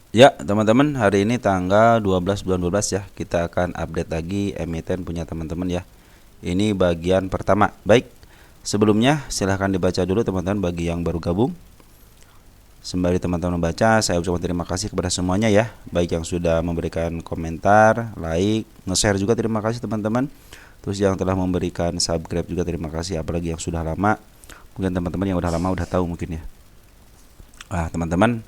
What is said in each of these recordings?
Ya, teman-teman, hari ini tanggal 12 bulan 12 ya. Kita akan update lagi emiten punya teman-teman ya. Ini bagian pertama. Baik, sebelumnya silahkan dibaca dulu teman-teman bagi yang baru gabung. Sembari teman-teman membaca, saya ucapkan terima kasih kepada semuanya ya. Baik yang sudah memberikan komentar, like, nge-share juga terima kasih teman-teman. Terus yang telah memberikan subscribe juga terima kasih. Apalagi yang sudah lama. Mungkin teman-teman yang udah lama udah tahu mungkin ya. Teman-teman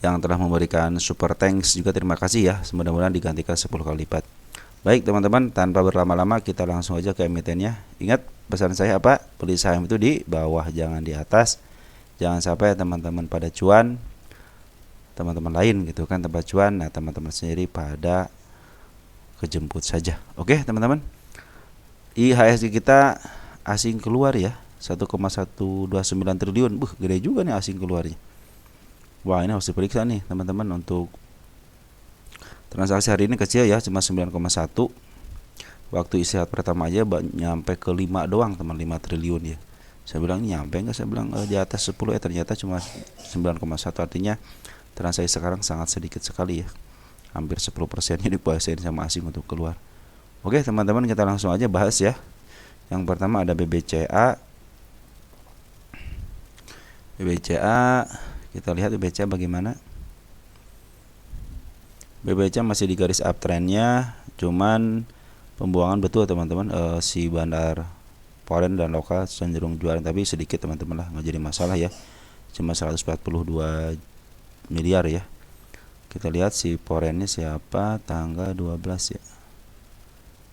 yang telah memberikan super thanks juga terima kasih ya. Mudah-mudahan digantikan 10 kali lipat. Baik teman-teman, tanpa berlama-lama kita langsung aja ke emitennya. Ingat pesan saya apa? Beli saham itu di bawah, jangan di atas. Jangan sampai teman-teman pada cuan, teman-teman lain gitu kan tempat cuan, nah teman-teman sendiri pada kejemput saja. Oke teman-teman, IHSG kita asing keluar ya, 1,129 triliun. Gede juga nih asing keluarnya. Wah, ini harus diperiksa nih teman-teman. Untuk transaksi hari ini kecil ya, cuma 9,1. Waktu istirahat pertama aja nyampe ke 5 doang teman, 5 triliun ya. Saya bilang ini nyampe enggak, saya bilang di atas 10 ya, ternyata cuma 9,1. Artinya transaksi sekarang sangat sedikit sekali ya. Hampir 10%-nya dikuasain sama asing untuk keluar. Oke teman-teman, kita langsung aja bahas ya. Yang pertama ada BBCA. BBCA, kita lihat BBCA bagaimana. BBCA masih di garis uptrendnya, cuman pembuangan betul teman-teman. Si bandar foreign dan lokal cenderung jualan, tapi sedikit teman-teman lah, nggak jadi masalah ya. Cuma 142 miliar ya. Kita lihat si foreignnya siapa, tanggal 12 ya.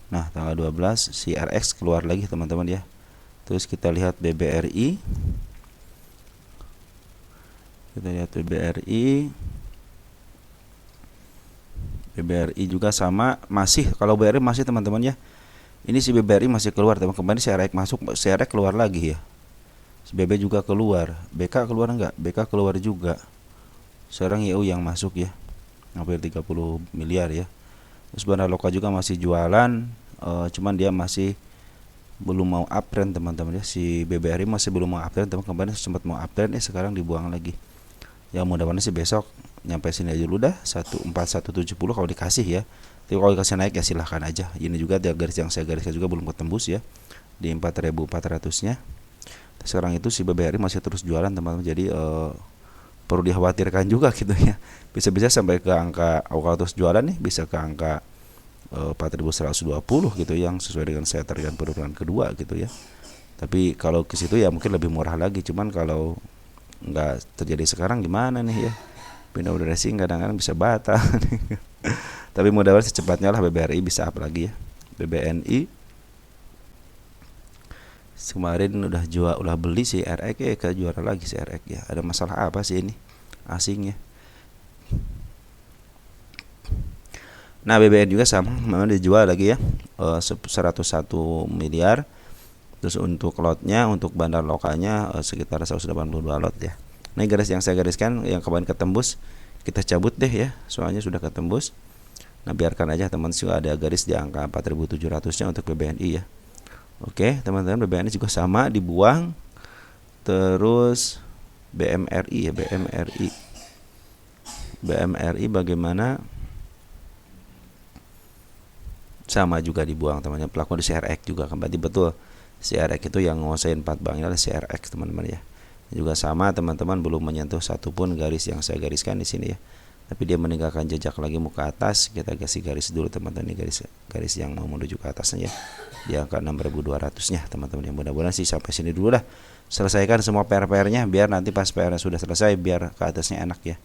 Nah tanggal 12 si RX keluar lagi teman-teman ya. Terus kita lihat BBRI. Kita lihat BBRI juga sama, masih, kalau BBRI masih teman-teman ya. Ini si BBRI masih keluar teman. Kemarin si RX masuk, si RX keluar lagi ya. Si BB juga keluar. BK keluar enggak? BK keluar juga. Sekarang YU yang masuk ya, hampir 30 miliar ya. Terus bandar lokal juga masih jualan, cuman dia masih belum mau uptrend teman-teman ya. Si BBRI masih belum mau uptrend teman. Kemarin sempat mau uptrend ya, sekarang dibuang lagi. Ya mudah-mudahan sih besok nyampe sini aja dulu dah, 14170 kalau dikasih ya. Tapi kalau dikasih naik ya silahkan aja. Ini juga dia garis yang saya gariskan juga belum ketembus ya, di 4400-nya. Sekarang itu si BBRI masih terus jualan teman-teman. Jadi perlu dikhawatirkan juga gitu ya. Bisa-bisa sampai ke angka, kalau terus jualan nih bisa ke angka 4120 gitu, yang sesuai dengan saya target penurunan kedua gitu ya. Tapi kalau ke situ ya mungkin lebih murah lagi. Cuman kalau nggak terjadi sekarang gimana nih ya, pindah udah racing kadang-kadang bisa batal. Tapi mudah-mudahan secepatnya lah BBRI bisa up lagi ya. BBNI kemarin udah beli si RX ya, ke juara lagi si RX ya. Ada masalah apa sih ini asing ya. Nah BBN juga sama, memang dijual lagi ya, 101 miliar. Terus untuk lotnya, untuk bandar lokalnya sekitar 182 lot ya. Nah garis yang saya gariskan yang kemarin ketembus, kita cabut deh ya, soalnya sudah ketembus. Nah biarkan aja teman, juga ada garis di angka 4700-nya untuk BBNI ya. Oke teman-teman, BBNI juga sama dibuang. Terus BMRI ya, BMRI bagaimana? Sama juga dibuang teman-teman. Pelaku di CRX juga kan, berarti betul CRX itu yang nguasain 4 bank adalah CRX teman-teman ya. Juga sama teman-teman, belum menyentuh satupun garis yang saya gariskan di sini ya. Tapi dia meninggalkan jejak lagi muka atas. Kita kasih garis dulu teman-teman, ini garis yang mau menuju ke atasnya ya. Di angka 6200-nya teman-teman. Yang mudah-mudahan sih sampai sini dulu lah. Selesaikan semua PR-PR-nya biar nanti pas PR sudah selesai biar ke atasnya enak ya.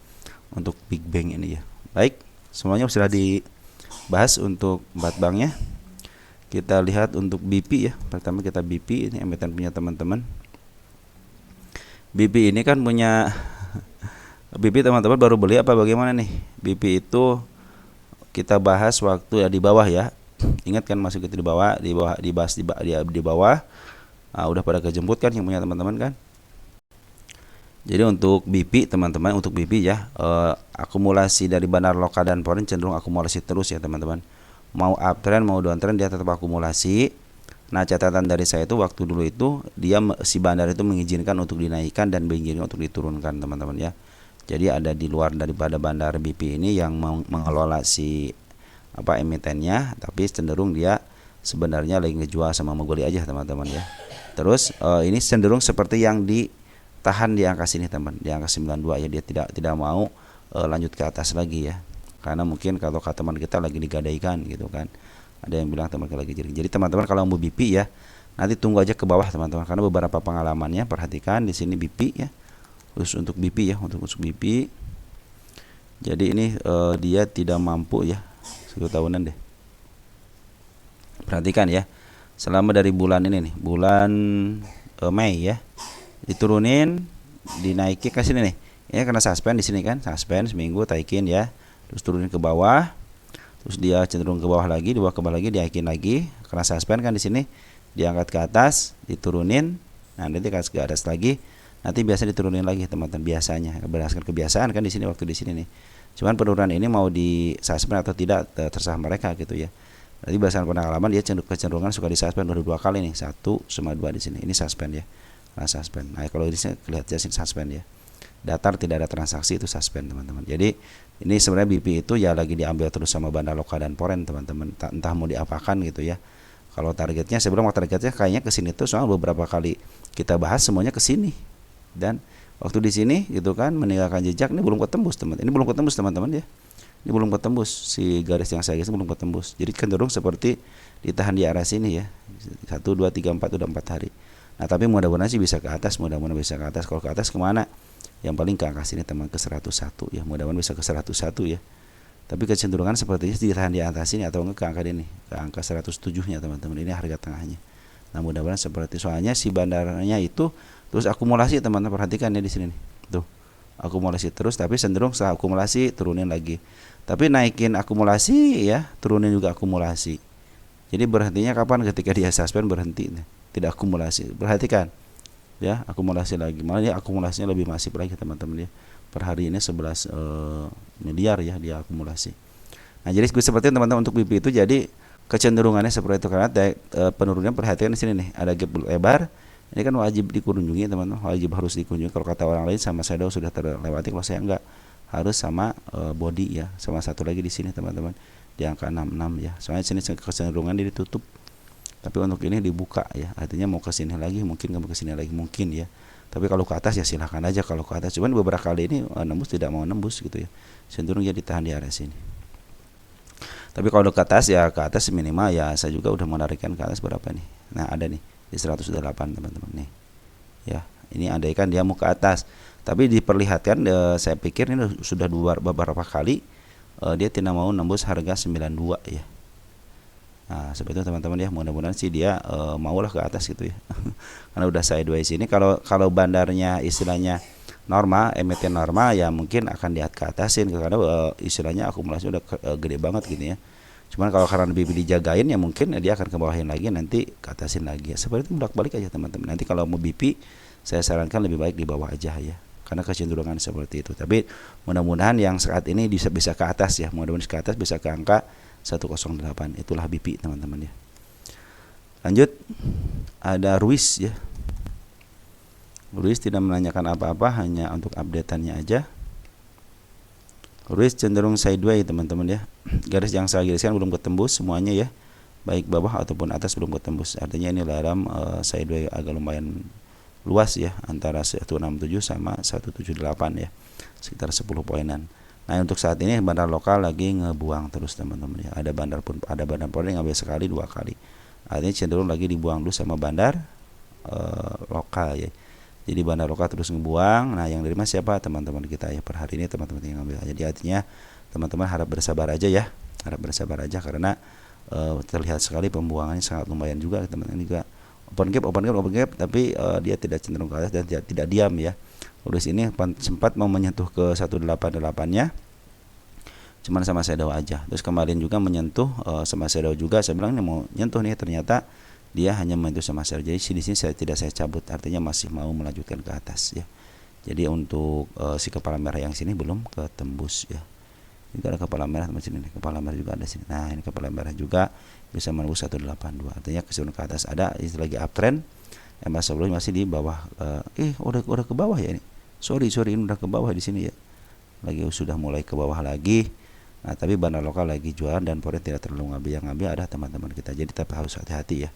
Untuk Big Bang ini ya. Baik, semuanya sudah dibahas untuk 4 banknya. Kita lihat untuk BP ya. Pertama kita BP, ini emiten punya teman-teman. BP ini kan punya BP teman-teman baru beli apa bagaimana nih? BP itu kita bahas waktu ya di bawah ya. Ingat kan masuk itu di bawah, dibahas di bawah. Udah pada kejemput kan yang punya teman-teman kan? Jadi untuk BP teman-teman, untuk BP ya, akumulasi dari bandar lokal dan foreign cenderung akumulasi terus ya teman-teman. Mau uptrend mau downtrend dia tetap akumulasi. Nah catatan dari saya itu waktu dulu itu dia si bandar itu mengizinkan untuk dinaikkan dan mengizinkan untuk diturunkan teman-teman ya. Jadi ada di luar daripada bandar BP ini yang mengelola si emitennya, tapi cenderung dia sebenarnya lagi ngejual sama Mogoli aja teman-teman ya. Terus ini cenderung seperti yang ditahan di angka sini teman, di angka 92 ya, dia tidak mau lanjut ke atas lagi ya. Karena mungkin kalau kata teman kita lagi digadaikan gitu kan. Ada yang bilang teman kita lagi jering. Jadi teman-teman kalau mau BP ya, nanti tunggu aja ke bawah teman-teman, karena beberapa pengalamannya perhatikan di sini BP ya. Khusus untuk BP ya, untuk BP. Jadi ini dia tidak mampu ya, 1 tahunan deh. Perhatikan ya, selama dari bulan ini nih, bulan Mei ya, diturunin, dinaiki ke sini nih. Ya karena suspend di sini kan, suspend seminggu, taikin ya, terus turunin ke bawah, terus dia cenderung ke bawah lagi, ke bawah lagi, diaikin lagi, karena suspend kan di sini, diangkat ke atas, diturunin, nah nanti ke atas lagi. Nanti biasa diturunin lagi teman-teman, biasanya berdasarkan kebiasaan kan di sini, waktu di sini nih. Cuman penurunan ini mau di suspend atau tidak terserah mereka gitu ya. Jadi berdasarkan pengalaman dia kecenderungan suka di suspend baru 2 kali nih, 1 sama 2 di sini. Ini suspend ya. Nah, suspend. Nah, kalau di sini kelihatan sini suspend ya. Datar tidak ada transaksi itu suspend teman-teman. Jadi ini sebenarnya BP itu ya lagi diambil terus sama Bandar Lokal dan Poren teman-teman. Entah mau diapakan gitu ya. Kalau targetnya sebelum targetnya kayaknya ke sini tuh, soalnya beberapa kali kita bahas semuanya ke sini. Dan waktu di sini gitu kan meninggalkan jejak, ini belum ketembus teman. Ini belum ketembus teman-teman ya. Ini belum ketembus, si garis yang saya garis belum ketembus. Jadi cenderung seperti ditahan di area sini ya. 1 2 3 4 udah 4 hari. Nah, tapi mudah-mudahan sih bisa ke atas, mudah-mudahan bisa ke atas. Kalau ke atas kemana? Yang paling ke angka sini teman, ke 101 ya. Mudah-mudahan bisa ke 101 ya. Tapi kecenderungan sepertinya ditahan di atas sini atau enggak ke angka ini, ke angka 107-nya teman-teman. Ini harga tengahnya. Nah, mudah-mudahan seperti, soalnya si bandarnya itu terus akumulasi teman-teman, perhatikan ya di sini nih. Tuh. Akumulasi terus, tapi cenderung setelah akumulasi turunin lagi. Tapi naikin akumulasi ya, turunin juga akumulasi. Jadi berhentinya kapan? Ketika dia suspend berhenti, tidak akumulasi. Perhatikan. Ya, akumulasi lagi. Malah dia akumulasinya lebih masif lagi teman-teman ya. Per hari ini 11 miliar ya dia akumulasi. Nah, jadi seperti teman-teman untuk BP itu, jadi kecenderungannya seperti itu karena penurunannya, perhatikan di sini nih, ada gap lebar. Ini kan wajib dikunjungi teman-teman, wajib harus dikunjungi. Kalau kata orang lain sama shadow sudah terlewati, kalau saya enggak, harus sama body ya, sama satu lagi di sini teman-teman, di angka 66 ya. Soalnya sini kecenderungan dia ditutup, tapi untuk ini dibuka ya, artinya mau ke sini lagi mungkin, nggak mau ke sini lagi mungkin ya. Tapi kalau ke atas ya silahkan aja kalau ke atas. Cuman beberapa kali ini nembus tidak mau nembus gitu ya, cenderung dia ditahan di area sini. Tapi kalau ke atas ya, ke atas minimal ya, saya juga udah menarikkan ke atas berapa nih. Nah, ada nih di 108 teman-teman nih. Ya, ini andaikan dia mau ke atas. Tapi diperlihatkan saya pikir ini sudah beberapa kali dia tidak mau nembus harga 92 ya. Nah, seperti itu teman-teman ya. Mudah-mudahan sih dia maulah ke atas gitu ya. Karena udah sideways ini, kalau bandarnya istilahnya normal, emiten normal ya mungkin akan ke atasin karena istilahnya akumulasi udah gede banget gitu ya. Cuman kalau karena BP dijagain ya mungkin dia akan ke bawahin lagi, nanti ke atasin lagi ya. Seperti itu, bolak-balik aja teman-teman. Nanti kalau mau BP saya sarankan lebih baik di bawah aja ya. Karena kecenderungan seperti itu. Tapi mudah-mudahan yang saat ini bisa ke atas ya. Mudah-mudahan ke atas bisa ke angka 108. Itulah BP teman-teman ya. Lanjut, ada Ruiz ya. Ruiz tidak menanyakan apa-apa, hanya untuk update-annya aja. Ruiz cenderung sideways teman-teman ya. Garis yang saya gariskan belum ketembus semuanya ya, baik bawah ataupun atas belum ketembus. Artinya ini dalam sideways agak lumayan luas ya, antara 167 sama 178 ya, sekitar 10 poinan. Nah, untuk saat ini bandar lokal lagi ngebuang terus teman-teman ya. Ada bandar Poren yang ngambil sekali 2 kali. Artinya cenderung lagi dibuang dulu sama bandar lokal ya. Jadi bandar lokal terus ngebuang. Nah, yang terima siapa? Teman-teman kita ya. Per hari ini teman-teman yang ngambil. Jadi artinya teman-teman harap bersabar aja ya. Harap bersabar aja karena terlihat sekali pembuangannya sangat lumayan juga teman-teman. Juga open gap, tapi dia tidak cenderung ke atas dan tidak diam ya. Terus ini sempat mau menyentuh ke 188-nya, cuman sama shadow aja. Terus kemarin juga menyentuh sama shadow juga. Saya bilang ini mau nyentuh nih, ternyata dia hanya menyentuh sama shadow. Jadi di sini saya cabut, artinya masih mau melanjutkan ke atas ya. Jadi untuk si kepala merah yang sini belum ketembus ya. Juga ada kepala merah di sini, kepala merah juga ada sini. Nah, ini kepala merah juga bisa menembus 182. Artinya kecenderungan ke atas ada, ini lagi uptrend. Sebelumnya masih di bawah. Udah ke bawah ya ini. Sorry, ini udah ke bawah di sini ya. sudah mulai ke bawah lagi. Nah, tapi bandar lokal lagi jualan dan forex tidak terlalu ngambil, yang ngambil ada teman-teman kita. Jadi tetap harus hati-hati ya.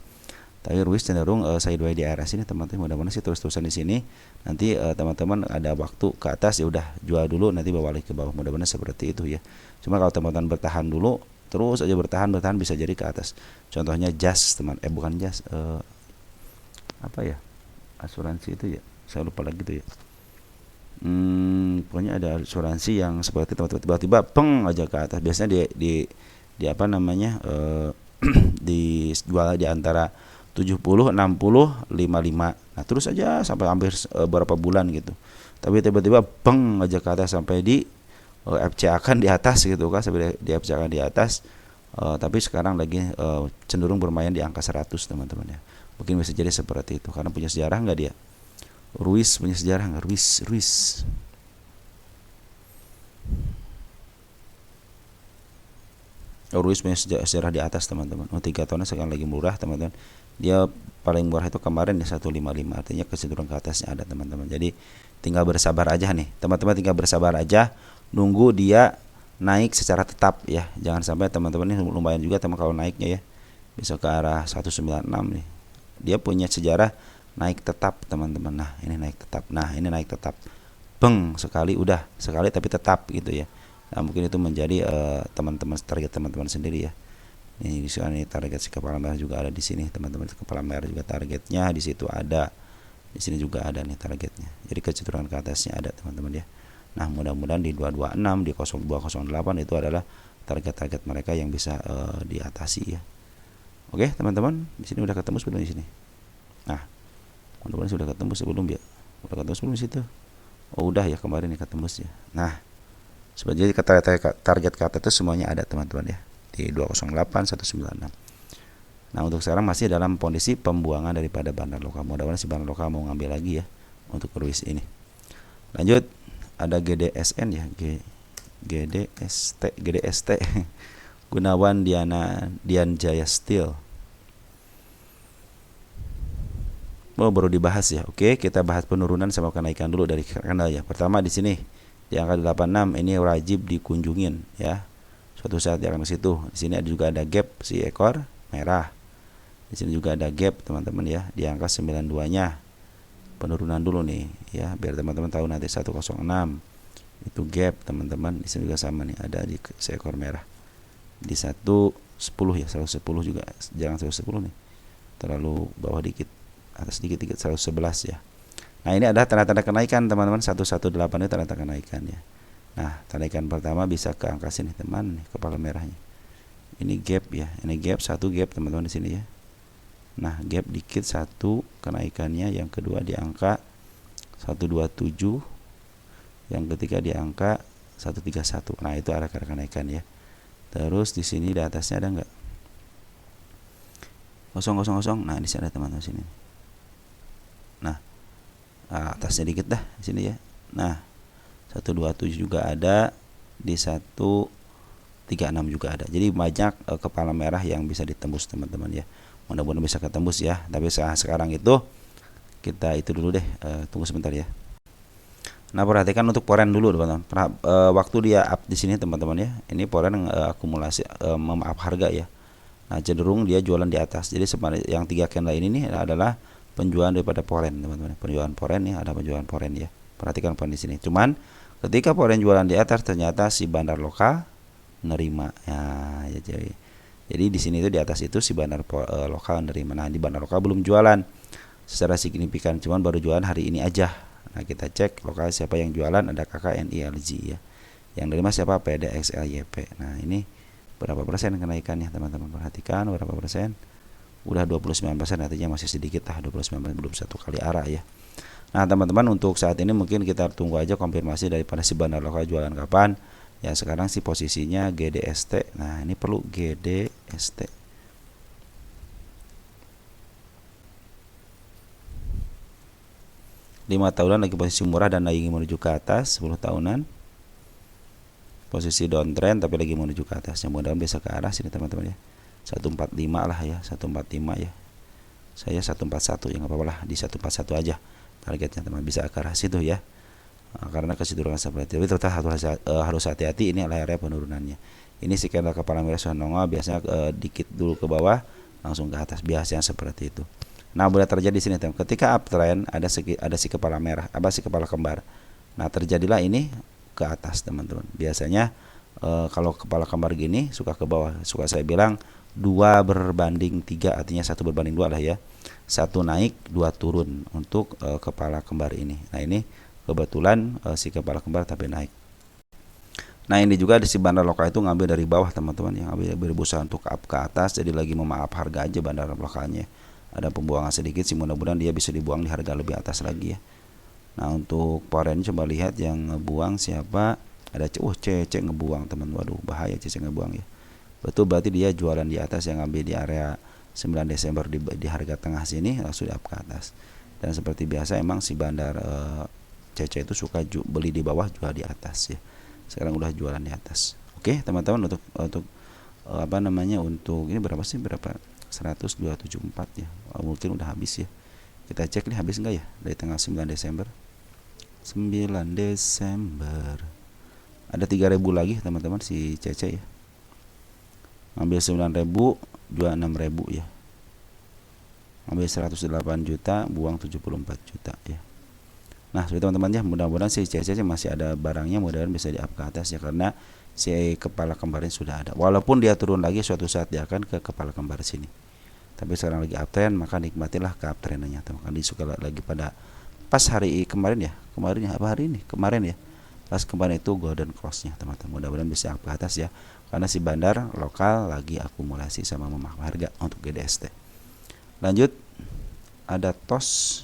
Tapi Ruiz cenderung sideways di area sini teman-teman. Mudah-mudahan sih terus-terusan di sini. Nanti teman-teman ada waktu ke atas ya udah jual dulu, nanti bawa lagi ke bawah. Mudah-mudahan seperti itu ya. Cuma kalau teman-teman bertahan dulu, terus aja bertahan bisa jadi ke atas. Contohnya jas teman, bukan jas, apa ya, asuransi itu ya, saya lupa lagi tuh ya. Pokoknya ada asuransi yang seperti teman-teman tiba-tiba peng aja ke atas. Biasanya di apa namanya, dijual di antara 70, 60, 55. Nah, terus aja sampai hampir berapa bulan gitu. Tapi tiba-tiba peng aja ke atas sampai di FCA kan di atas gitu kan, sampai di FCA kan di atas. Tapi sekarang lagi cenderung bermain di angka 100 teman-teman ya. Mungkin bisa jadi seperti itu karena punya sejarah enggak dia? Ruiz punya sejarah enggak? Ruiz. Ruiz punya sejarah di atas teman-teman. 3 tahunnya sekarang lagi murah teman-teman. Dia paling murah itu kemarin ya 155, artinya kecenderungan ke atasnya ada teman-teman. Jadi tinggal bersabar aja nih teman-teman, tinggal bersabar aja nunggu dia naik secara tetap ya. Jangan sampai teman-teman ini lumayan juga teman kalau naiknya ya, bisa ke arah 196 nih. Dia punya sejarah naik tetap teman-teman. Nah ini naik tetap, nah ini naik tetap, beng sekali udah, sekali tapi tetap gitu ya. Nah mungkin itu menjadi teman-teman target teman-teman sendiri ya. Ini target si kepala merah juga ada di sini teman-teman. Kepala merah juga targetnya di situ ada, di sini juga ada nih targetnya. Jadi kecenderungan ke atasnya ada teman-teman ya. Nah mudah-mudahan di 226, di 0208 itu adalah target-target mereka yang bisa diatasi ya. Oke teman-teman, di sini udah ketemu sebelum di sini. Nah mudah-mudahan sudah ketemu sebelum ya. Udah ketemu sebelum di situ. Oh udah ya, kemarin ya ketemu ya. Nah sebenarnya target ke atas itu semuanya ada teman-teman ya, di 208 196. Nah untuk sekarang masih dalam kondisi pembuangan daripada bandar lokal. Mudah-mudahan si bandar lokal mau ngambil lagi ya untuk Ruiz ini. Lanjut ada GDSN ya, GDST Gunawan Dian Jaya Steel. Baru dibahas ya. Oke, kita bahas penurunan sama kenaikan dulu dari kanal ya. Pertama di sini di angka 86 ini wajib dikunjungin ya. Suatu saat dia akan ke situ. Di sini juga ada gap si ekor merah. Di sini juga ada gap teman-teman ya di angka 92-nya. Penurunan dulu nih ya, biar teman-teman tahu nanti 106. Itu gap teman-teman. Di sini juga sama nih, ada di seekor merah. Di 110 ya, 110 juga. Jangan 110 nih. Terlalu bawah dikit. Atas dikit-dikit 111 ya. Nah, ini ada tanda-tanda kenaikan teman-teman. 118 itu tanda kenaikan ya. Nah, kenaikan pertama bisa ke angka sini teman nih, kepala merahnya. Ini gap ya. Ini gap, satu gap teman-teman di sini ya. Nah, gap dikit satu kenaikannya, yang kedua di angka 127, yang ketiga di angka 131. Nah, itu arah kenaikan ya. Terus di sini di atasnya ada enggak? 000. Nah, di sini ada teman-teman sini. Nah, atasnya dikit dah di sini ya. Nah, 127 juga ada, di 136 juga ada. Jadi banyak kepala merah yang bisa ditembus teman-teman ya. Mudah-mudahan bisa ketembus ya. Tapi sekarang itu kita itu dulu deh, tunggu sebentar ya. Nah, perhatikan untuk poren dulu teman-teman. Waktu dia up di sini teman-teman ya. Ini poren akumulasi memaaf harga ya. Nah, cenderung dia jualan di atas. Jadi yang 3 candle ini nih adalah penjualan daripada poren teman-teman. Penjualan poren ya, ada penjualan poren ya. Perhatikan poren di sini. Cuman ketika poren jualan di atas, ternyata si bandar lokal nerima ya. Jadi di sini itu di atas itu si bandar lokal nerima. Nah, di bandar lokal belum jualan secara signifikan, cuman baru jualan hari ini aja. Nah, kita cek lokal siapa yang jualan, ada KKNILG ya. Yang nerima siapa? PDXLYP. Nah, ini berapa persen kenaikannya teman-teman? Perhatikan berapa persen. Udah 29%, artinya masih sedikit lah, 29%, belum satu kali arah ya. Nah, teman-teman untuk saat ini mungkin kita tunggu aja konfirmasi daripada si bandar lokal jualan kapan. Ya, sekarang si posisinya GDST. Nah, ini perlu GDST. Lima tahunan lagi posisi murah dan lagi menuju ke atas. 10 tahunan posisi downtrend tapi lagi menuju ke atas. Mudah-mudahan bisa ke arah sini teman-teman ya. 145 lah ya, 145 ya. Saya 141 ya, nggak apa-apa lah, di 141 aja targetnya teman, bisa ke arah situ ya. karena kecenderungan seperti itu. Tapi tetap harus hati-hati, ini adalah area penurunannya. Ini si candle kepala merah sudah nongol, biasanya dikit dulu ke bawah langsung ke atas, biasanya seperti itu. Nah, boleh terjadi di sini teman. Ketika uptrend ada si kepala merah, si kepala kembar. Nah, terjadilah ini ke atas teman-teman. Biasanya kalau kepala kembar gini suka ke bawah. Suka saya bilang 2:3, artinya 1:2 lah ya. 1 naik, 2 turun untuk kepala kembar ini. Nah, ini kebetulan si kepala kembar tapi naik. Nah, ini juga di si bandar lokal itu ngambil dari bawah teman-teman, yang ngambil berusaha untuk up ke atas, jadi lagi memaaf harga aja bandar lokalnya. Ada pembuangan sedikit sih, mudah-mudahan dia bisa dibuang di harga lebih atas lagi ya. Nah, untuk foreign coba lihat yang ngebuang siapa. Ada CC ngebuang teman. Waduh, bahaya CC ngebuang ya. Betul, berarti dia jualan di atas, yang ngambil di area 9 Desember di harga tengah sini langsung up ke atas. Dan seperti biasa emang si bandar CC itu suka beli di bawah, jual di atas ya. Sekarang udah jualan di atas. Oke teman-teman, untuk untuk ini berapa 10274 ya. Mungkin udah habis ya. Kita cek nih habis enggak ya dari tanggal 9 Desember. 9 Desember ada 3.000 lagi teman-teman si CC ya. Ambil 9.000, jual 6.000 ya. Ambil 108 juta, buang 74 juta ya. Nah, seperti teman-teman ya, mudah-mudahan si CC masih ada barangnya, mudah-mudahan bisa di-up ke atas ya, karena si kepala kembarnya sudah ada. Walaupun dia turun lagi, suatu saat dia akan ke kepala kembar sini. Tapi sekarang lagi uptrend, maka nikmatilah ke uptrendnya teman-teman. Disuka lagi pada pas hari kemarin ya. Kemarin ya. Pas kemarin itu golden cross-nya teman-teman. Mudah-mudahan bisa up ke atas ya. Karena si bandar lokal lagi akumulasi sama memaaf harga untuk GDST. Lanjut, ada TOS.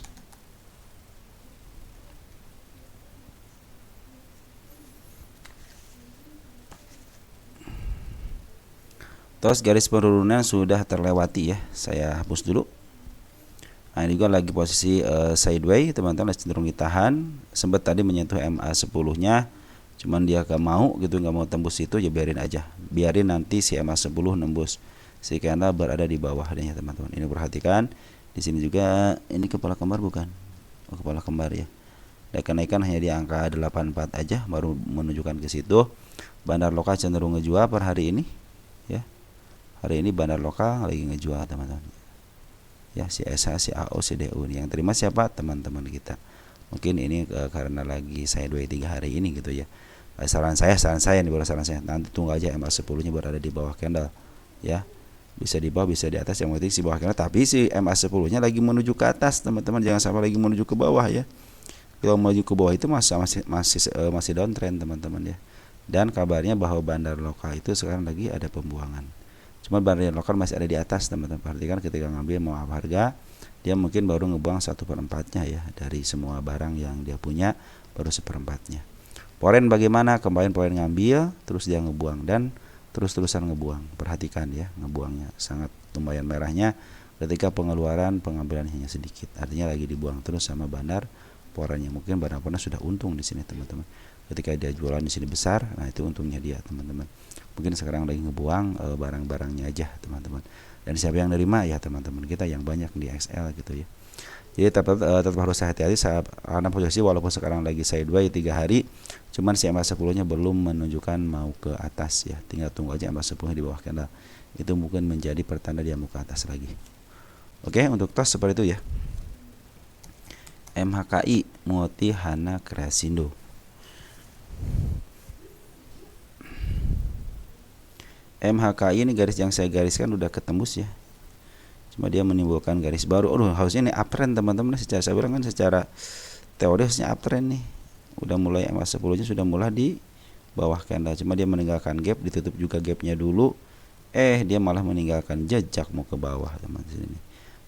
Terus garis penurunan sudah terlewati ya. Saya hapus dulu. Nah, ini juga lagi posisi sideways teman-teman, cenderung ditahan. Sempat tadi menyentuh MA10-nya, cuman dia gak mau gitu, gak mau tembus itu, ya biarin aja. Biarin nanti si MA10 nembus. Si candle berada di bawah ya teman-teman. Ini perhatikan. Di sini juga ini kepala kembar bukan? Oh, kepala kembar ya. Dan kenaikan hanya di angka 84 aja, baru menunjukkan ke situ. Bandar lokal cenderung ngejual per hari ini ya. Hari ini bandar lokal lagi ngejual teman-teman ya. Si SH, si AO, si DU yang terima siapa? Teman-teman kita. Mungkin ini karena lagi saya 2-3 hari ini gitu ya. Saran saya nih, baru saran saya, nanti tunggu aja MA10 nya berada di bawah candle ya. Bisa di bawah, bisa di atas, yang penting si bawah candle. Tapi si MA10 nya lagi menuju ke atas teman-teman, jangan sampai lagi menuju ke bawah ya. Kalau menuju ke bawah itu masih downtrend teman-teman ya. Dan kabarnya bahwa bandar lokal itu sekarang lagi ada pembuangan. Cuma bandar lokal masih ada di atas teman-teman. Perhatikan ketika ngambil mau harga, dia mungkin baru ngebuang 1/4-nya ya dari semua barang yang dia punya, baru 1/4-nya. Poren bagaimana? Kemarin poren ngambil, terus dia ngebuang dan terus-terusan ngebuang. Perhatikan ya, ngebuangnya sangat lumayan merahnya. Ketika pengeluaran pengambilan hanya sedikit, artinya lagi dibuang terus sama bandar porennya. Mungkin bandar porennya sudah untung di sini teman-teman. Ketika dia jualan di sini besar, nah itu untungnya dia teman-teman. Mungkin sekarang lagi ngebuang barang-barangnya aja teman-teman. Dan siapa yang nerima ya teman-teman kita yang banyak di XL gitu ya. Jadi tetap harus hati-hati karena posisi walaupun sekarang lagi sideways 3 hari, cuman si MA10 nya belum menunjukkan mau ke atas ya. Tinggal tunggu aja MA10 di bawah candle. Itu mungkin menjadi pertanda dia mau ke atas lagi. Oke, untuk TOS seperti itu ya. MHKI Multi Hana Kreasindo. MHKI ini garis yang saya gariskan udah ketembus ya. Cuma dia menimbulkan garis baru. Harusnya ini uptrend teman-teman. Secara saya bilang kan secara teori harusnya uptrend nih. Udah mulai MA10 nya sudah mulai di bawah candle. Cuma dia meninggalkan gap, ditutup juga gapnya dulu. Dia malah meninggalkan jejak mau ke bawah teman-teman.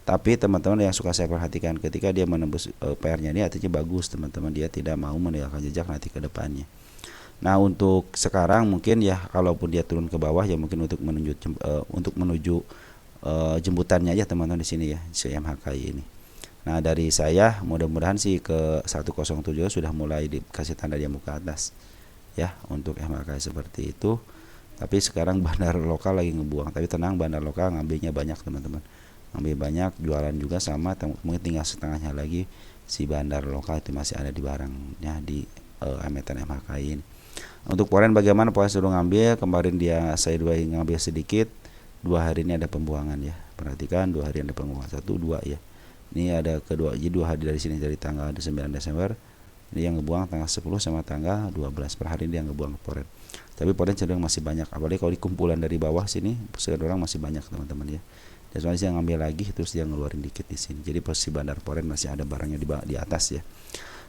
Tapi teman-teman yang suka saya perhatikan, ketika dia menembus PR-nya ini artinya bagus teman-teman. Dia tidak mau meninggalkan jejak nanti ke depannya. Nah, untuk sekarang mungkin ya, kalaupun dia turun ke bawah ya mungkin untuk menuju jemputannya aja teman-teman di sini ya, si MHKI ini. Nah, dari saya mudah-mudahan sih ke 107 sudah mulai dikasih tanda dia mau ke atas ya untuk MHKI seperti itu. Tapi sekarang bandar lokal lagi ngebuang. Tapi tenang, bandar lokal ngambilnya banyak teman-teman. Ngambil banyak, jualan juga sama, mungkin tinggal setengahnya lagi si bandar lokal itu masih ada di barangnya di emiten MHK ini. Untuk poren bagaimana? Poren suruh ngambil, kemarin saya ngambil sedikit. 2 hari ini ada pembuangan ya. Perhatikan 2 hari ada pembuangan, 1, 2 ya. Ini ada kedua, jadi 2 hari dari sini, dari tanggal 9 Desember. Ini yang ngebuang tanggal 10 sama tanggal 12 per hari, ini yang ngebuang poren. Tapi poren cenderung masih banyak, apalagi kalau di kumpulan dari bawah sini, orang masih banyak teman-teman ya. Dan soalnya dia ngambil lagi, terus dia ngeluarin dikit di sini. Jadi posisi bandar poren masih ada barangnya di atas ya.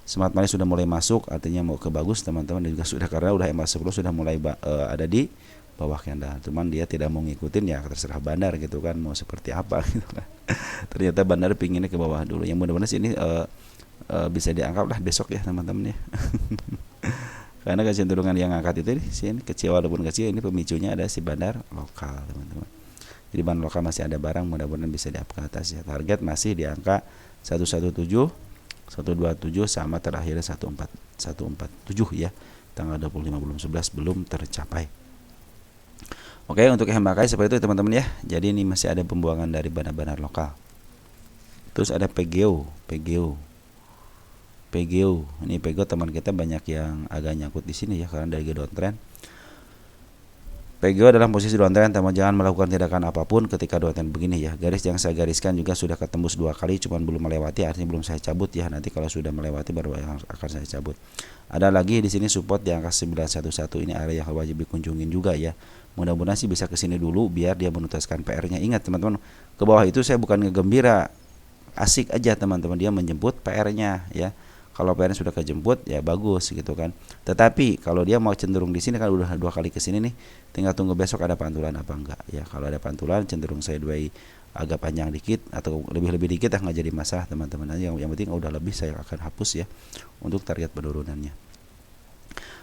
Smart money sudah mulai masuk, artinya mau ke bagus teman-teman, dan juga sudah karena udah MA10 sudah mulai ada di bawah candle. Cuman dia tidak mau ngikutin, ya terserah bandar gitu kan, mau seperti apa gitu kan. Ternyata bandar pinginnya ke bawah dulu. Yang mudah-mudahan sini bisa diangkat lah besok ya teman-teman ya. Karena kecenderungan yang angkat itu sini kecil walaupun kecil, ini pemicunya ada si bandar lokal teman-teman. Jadi bandar lokal masih ada barang, mudah-mudahan bisa diangkat ke atas ya. Target masih di angka 117, 127 sama terakhir 147 ya. Tanggal 25 belum 11 belum tercapai. Oke, untuk MHK seperti itu teman-teman ya. Jadi ini masih ada pembuangan dari bandar-bandar lokal. Terus ada PGO. Ini PGO teman kita banyak yang agak nyangkut di sini ya, karena dari downtrend. PGO dalam posisi downtrend, teman jangan melakukan tindakan apapun ketika downtrend begini ya. Garis yang saya gariskan juga sudah ketembus 2 kali, cuman belum melewati, artinya belum saya cabut ya. Nanti kalau sudah melewati baru akan saya cabut. Ada lagi di sini support di angka 911, ini area yang wajib dikunjungin juga ya. Mudah-mudahan sih bisa ke sini dulu biar dia menuntaskan PR-nya. Ingat teman-teman, ke bawah itu saya bukan ngegembira, asik aja teman-teman, dia menjemput PR-nya ya. Kalau PR-nya sudah kejemput ya bagus gitu kan. Tetapi kalau dia mau cenderung di sini kan udah 2 kali ke sini nih, tinggal tunggu besok ada pantulan apa enggak ya. Kalau ada pantulan cenderung saya agak panjang dikit atau lebih dikit nggak jadi masalah teman-teman. Yang penting udah lebih saya akan hapus ya untuk target penurunannya.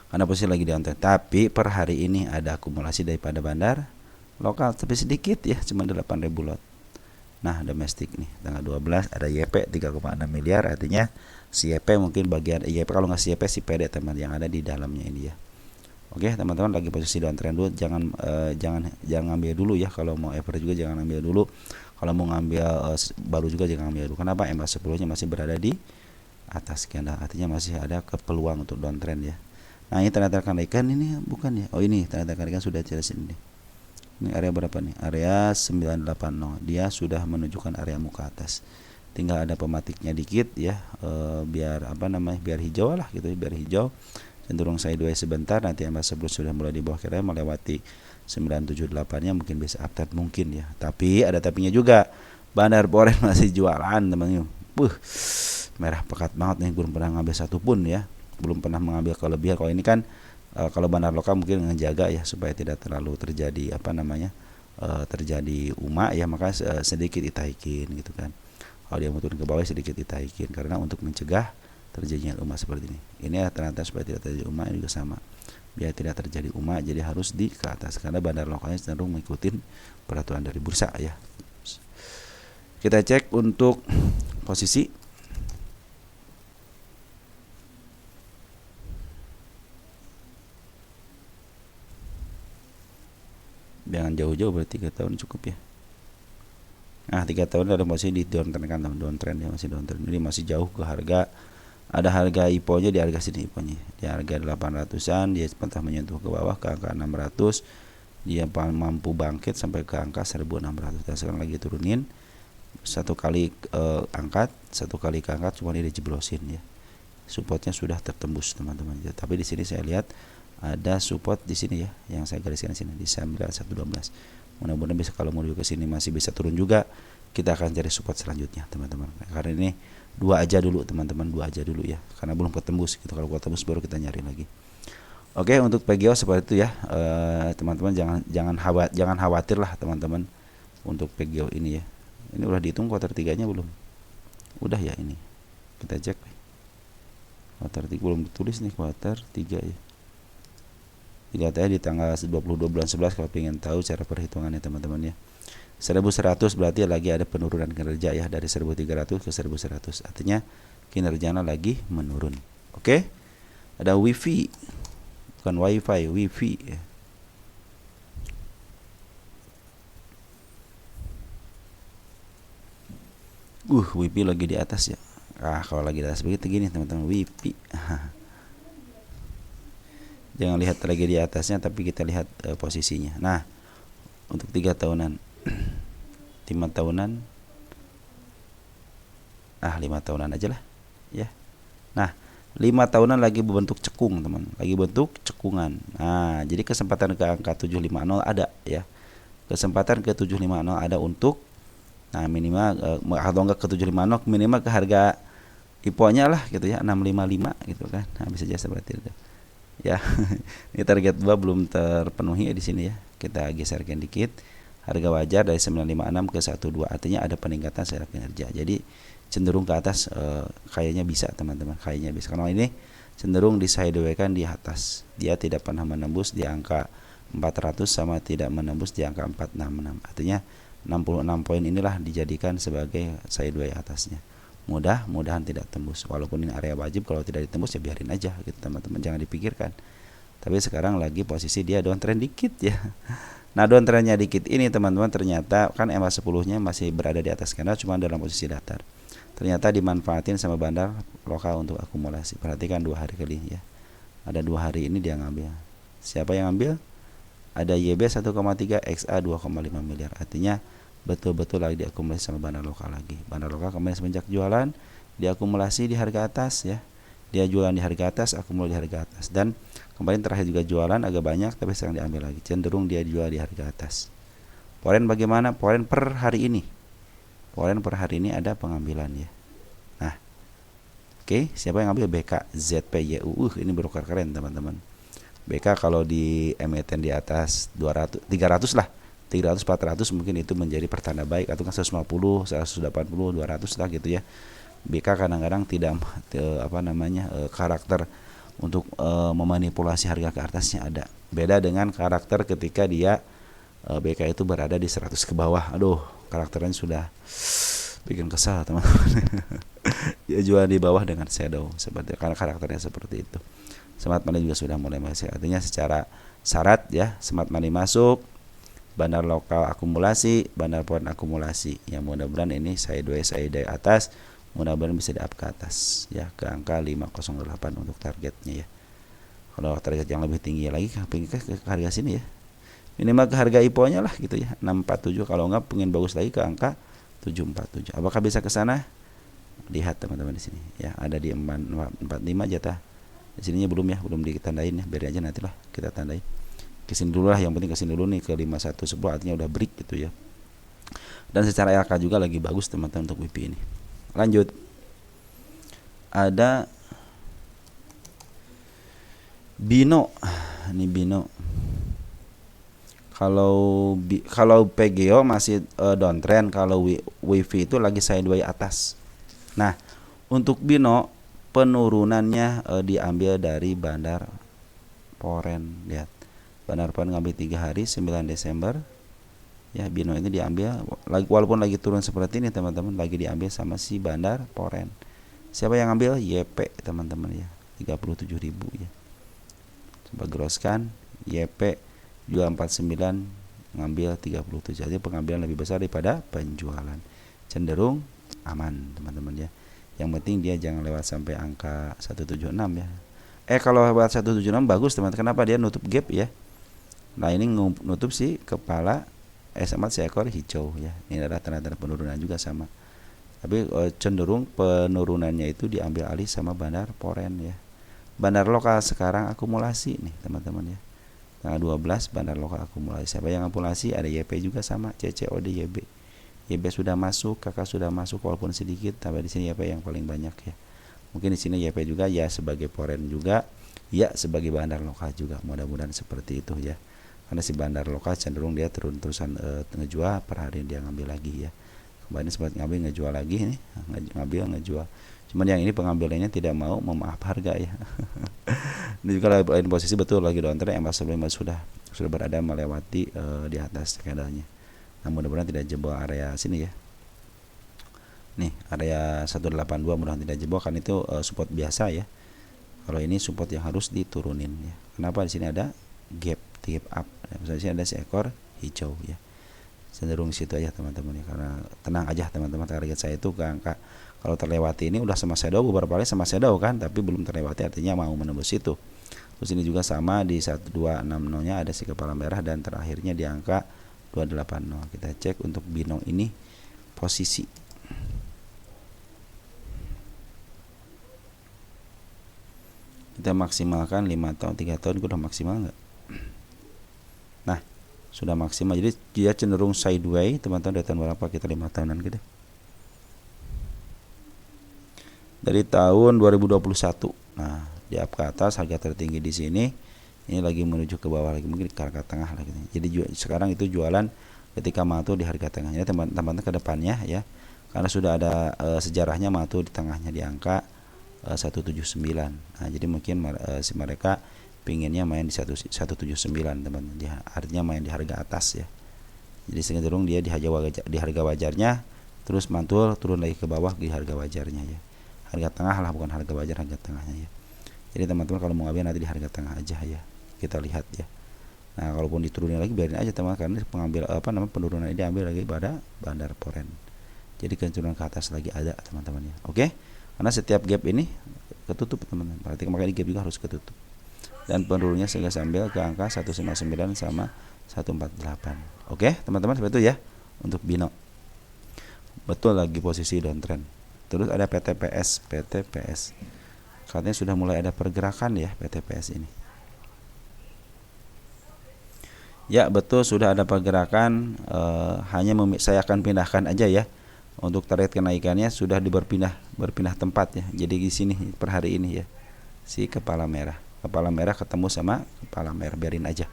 Karena posisi lagi di downtrend. Tapi per hari ini ada akumulasi daripada bandar lokal tapi sedikit ya, cuma 8.000 lot. Nah, domestik nih tanggal 12 ada YP 3,6 miliar, artinya si YP mungkin bagian YP, kalau nggak si YP si PD teman yang ada di dalamnya ini ya. Oke teman-teman, lagi posisi downtrend dulu, jangan ambil dulu ya. Kalau mau average juga jangan ambil dulu, kalau mau ngambil baru juga jangan ambil dulu. Kenapa? MA10 nya masih berada di atas candle, artinya masih ada peluang untuk downtrend ya. Nah ini tanda kenaikan ini bukan ya, oh ini tanda kenaikan sudah jelas ini. Ini area berapa nih? Area 980. Dia sudah menunjukkan area muka atas. Tinggal ada pematiknya dikit ya, biar biar hijau lah gitu, biar hijau. Cenderung sideways sebentar, nanti MA10 sudah mulai di bawah kira melewati 978-nya mungkin bisa uptrend mungkin ya. Tapi ada tapinya juga. Bandar poren masih jualan teman-teman. Merah pekat banget nih, belum pernah ngambil satu pun ya. Belum pernah mengambil kelebihan. Kalau ini kan kalau bandar lokal mungkin ngejaga ya supaya tidak terlalu terjadi terjadi umak ya, maka sedikit ditaikin gitu kan. Kalau dia mau turun ke bawah sedikit ditaikin, karena untuk mencegah terjadinya umak seperti ini. Ini ternyata supaya tidak terjadi umak, ini juga sama. Biar tidak terjadi umak, jadi harus di ke atas, karena bandar lokalnya cenderung mengikuti peraturan dari bursa ya. Kita cek untuk posisi. Jangan jauh-jauh, berarti 3 tahun cukup ya. Nah 3 tahun ada masih di downtrend kan, downtrend ya, masih downtrend. Jadi masih jauh ke harga. Ada harga IPO nya di harga sini, IPO nya di harga 800-an, dia pernah menyentuh ke bawah ke angka 600. Dia mampu bangkit sampai ke angka 1600. Dan sekarang lagi turunin. Satu kali angkat, satu kali keangkat, cuma dia dijeblosin ya. Supportnya sudah tertembus teman-teman. Tapi di sini saya lihat ada support di sini ya, yang saya gariskan di sini di 9112. Mudah-mudahan bisa, kalau mau ke sini masih bisa turun juga, kita akan cari support selanjutnya teman-teman. Karena ini 2 aja dulu teman-teman, 2 aja dulu ya, karena belum ketembus gitu. Kalau ketembus baru kita nyari lagi. Oke, untuk PGO seperti itu ya. Teman-teman jangan khawatir lah teman-teman untuk PGO ini ya. Ini udah dihitung kuartal 3-nya belum? Udah ya ini. Kita cek. Kuartal 3 belum ditulis nih, kuartal 3 ya. Dikatakan di tanggal 22 bulan 11 kalau ingin tahu cara perhitungannya teman-teman ya. 1100 berarti lagi ada penurunan kinerja ya, dari 1300 ke 1100. Artinya kinerjanya lagi menurun. Oke? Ada wifi. Bukan wifi, wifi ya. Wifi lagi di atas ya. Kalau lagi di atas begitu gini teman-teman, wifi. Jangan lihat lagi di atasnya, tapi kita lihat posisinya. Nah, untuk 3 tahunan, 5 tahunan, 5 tahunan aja lah, ya. Nah, 5 tahunan lagi berbentuk cekung, teman. Lagi bentuk cekungan. Nah, jadi kesempatan ke angka 750 ada, ya. Kesempatan ke 750 ada untuk, nah minimal atau enggak ke 750, minimal ke harga IPO-nya lah gitu ya, 655 gitu kan. Nah, bisa aja seperti itu. Ya. Ini target 2 belum terpenuhi di sini ya. Kita geserkan dikit. Harga wajar dari 956 ke 12, artinya ada peningkatan secara kinerja. Jadi cenderung ke atas, kayaknya bisa teman-teman, kayaknya bisa. Karena ini cenderung di sideways kan di atas. Dia tidak pernah menembus di angka 400 sama tidak menembus di angka 466. Artinya 66 poin inilah dijadikan sebagai sideways atasnya. Mudah-mudahan tidak tembus. Walaupun ini area wajib, kalau tidak ditembus ya biarin aja gitu teman-teman, jangan dipikirkan. Tapi sekarang lagi posisi dia downtrend dikit ya. Nah, downtrendnya dikit ini teman-teman, ternyata kan EMA 10-nya masih berada di atas candle, cuma dalam posisi datar. Ternyata dimanfaatin sama bandar lokal untuk akumulasi. Perhatikan 2 hari kali ya. Ada 2 hari ini dia ngambil. Siapa yang ngambil? Ada YB 1,3, XA 2,5 miliar. Artinya betul-betul lagi diakumulasi sama bandar lokal lagi. Bandar lokal kemarin semenjak jualan diakumulasi di harga atas ya. Dia jualan di harga atas, akumulasi di harga atas. Dan kemarin terakhir juga jualan agak banyak, tapi sekarang diambil lagi. Cenderung dia jual di harga atas. Poren bagaimana? Poren per hari ini. Poren per hari ini ada pengambilan ya. Nah, oke, siapa yang ngambil? BK ZPYU. Ini broker keren teman-teman. BK kalau di emiten di atas 200, 300 lah. 300, 400 mungkin itu menjadi pertanda baik, atau kan 150, 180, 200 lah gitu ya. BK kadang-kadang tidak karakter untuk memanipulasi harga ke atasnya ada. Beda dengan karakter ketika dia BK itu berada di 100 ke bawah. Aduh, karakternya sudah bikin kesal teman-teman. Dia jual di bawah dengan shadow seperti, karena karakternya seperti itu. Smart money juga sudah mulai masuk. Artinya secara syarat ya, smart money masuk, bandar lokal akumulasi, bandar poin akumulasi. Yang mudah-mudahan ini sideways atas, mudah-mudahan bisa di-up ke atas ya, ke angka 508 untuk targetnya ya. Kalau target yang lebih tinggi lagi ke harga sini ya. Minimal ke harga IPO-nya lah gitu ya, 647. Kalau enggak pengen bagus lagi ke angka 747. Apakah bisa ke sana? Lihat teman-teman di sini ya, ada di 445 jatah. Di sininya belum ya, belum ditandain ya, biar aja nantilah kita tandain. Kesini dulu lah, yang penting kesini dulu nih ke 5110, artinya udah break gitu ya. Dan secara LK juga lagi bagus teman-teman untuk WP ini. Lanjut, ada Bino. Ini Bino. Kalau PGO masih downtrend, kalau WIFI itu lagi sideways atas. Nah, untuk Bino penurunannya diambil dari bandar Poren. Lihat, bandar Poren ngambil 3 hari 9 Desember ya. Bino ini diambil walaupun lagi turun seperti ini teman-teman, lagi diambil sama si bandar Poren. Siapa yang ngambil? YP teman-teman ya, 37.000 ya. Coba groskan, YP 249 ngambil 37. Jadi pengambilan lebih besar daripada penjualan. Cenderung aman teman-teman ya. Yang penting dia jangan lewat sampai angka 176 ya. Kalau lewat 176 bagus teman. Kenapa? Dia nutup gap ya. Nah, ini nutup si kepala sama seekor hijau ya. Ini adalah tanda-tanda penurunan juga sama. Tapi cenderung penurunannya itu diambil alih sama bandar Poren ya. Bandar lokal sekarang akumulasi nih teman-teman ya. Tanggal 12 bandar lokal akumulasi. Siapa yang akumulasi? Ada YP juga sama, CCOD YB. YB sudah masuk, kakak sudah masuk walaupun sedikit, tapi di sini YP yang paling banyak ya. Mungkin di sini YP juga ya sebagai Poren juga, ya sebagai bandar lokal juga. Mudah-mudahan seperti itu ya. Karena si bandar lokal cenderung dia terusan ngejual, per hari dia ngambil lagi ya. Kemarin sempat ngambil ngejual lagi nih, ngejual. Cuman yang ini pengambilannya tidak mau memaaf harga ya. Ini juga lain posisi betul lagi downtrend, emas sebelumnya sudah berada melewati di atas candlenya. Nah, mudah-mudahan tidak jebol area sini ya. Nih, area 182 mudah-mudahan tidak jebol, kan itu support biasa ya. Kalau ini support yang harus diturunin ya. Kenapa? Di sini ada gap up. Misalnya di sini ada seekor hijau ya. Cenderung situ aja teman-teman ya, karena tenang aja teman-teman, target saya itu ke angka, kalau terlewati ini udah sama shadow beberapa kali sama shadow kan, tapi belum terlewati, artinya mau menembus itu. Terus ini juga sama di 1260-nya ada si kepala merah dan terakhirnya di angka 280. Kita cek untuk bino ini posisi. Kita maksimalkan 5 tahun, 3 tahun udah maksimal enggak? Nah, sudah maksimal. Jadi dia cenderung sideways, teman-teman. Dari tahun berapa kita 5 tahunan gitu. Dari tahun 2021. Nah, di up ke atas harga tertinggi di sini. Ini lagi menuju ke bawah lagi, mungkin ke harga tengah lagi. Jadi sekarang itu jualan ketika Matu di harga tengahnya, teman-teman ke depannya ya. Karena sudah ada sejarahnya Matu di tengahnya di angka 179. Nah, jadi mungkin si mereka pinginnya main di 179, teman-teman. Artinya main di harga atas ya. Jadi cenderung dia di harga wajarnya, terus mantul turun lagi ke bawah di harga wajarnya ya. Harga tengah lah, bukan harga wajar, harga tengahnya ya. Jadi teman-teman kalau mau ngambil nanti di harga tengah aja ya. Kita lihat ya. Nah, kalaupun diturunin lagi biarin aja teman, karena pengambil penurunan ini diambil lagi pada bandar poren. Jadi kecenderungan ke atas lagi ada teman-teman ya. Oke? Karena setiap gap ini ketutup teman-teman. Berarti makanya gap juga harus ketutup. Dan penurunnya sehingga sambil ke angka 159 sama 148. Oke, teman-teman, seperti itu ya untuk bino. Betul lagi posisi downtrend. Terus ada PTPS. Katanya sudah mulai ada pergerakan ya PTPS ini. Ya betul, sudah ada pergerakan. Saya akan pindahkan aja ya. Untuk target kenaikannya sudah berpindah tempat ya. Jadi di sini per hari ini ya. Si kepala merah ketemu sama kepala merah, biarin aja.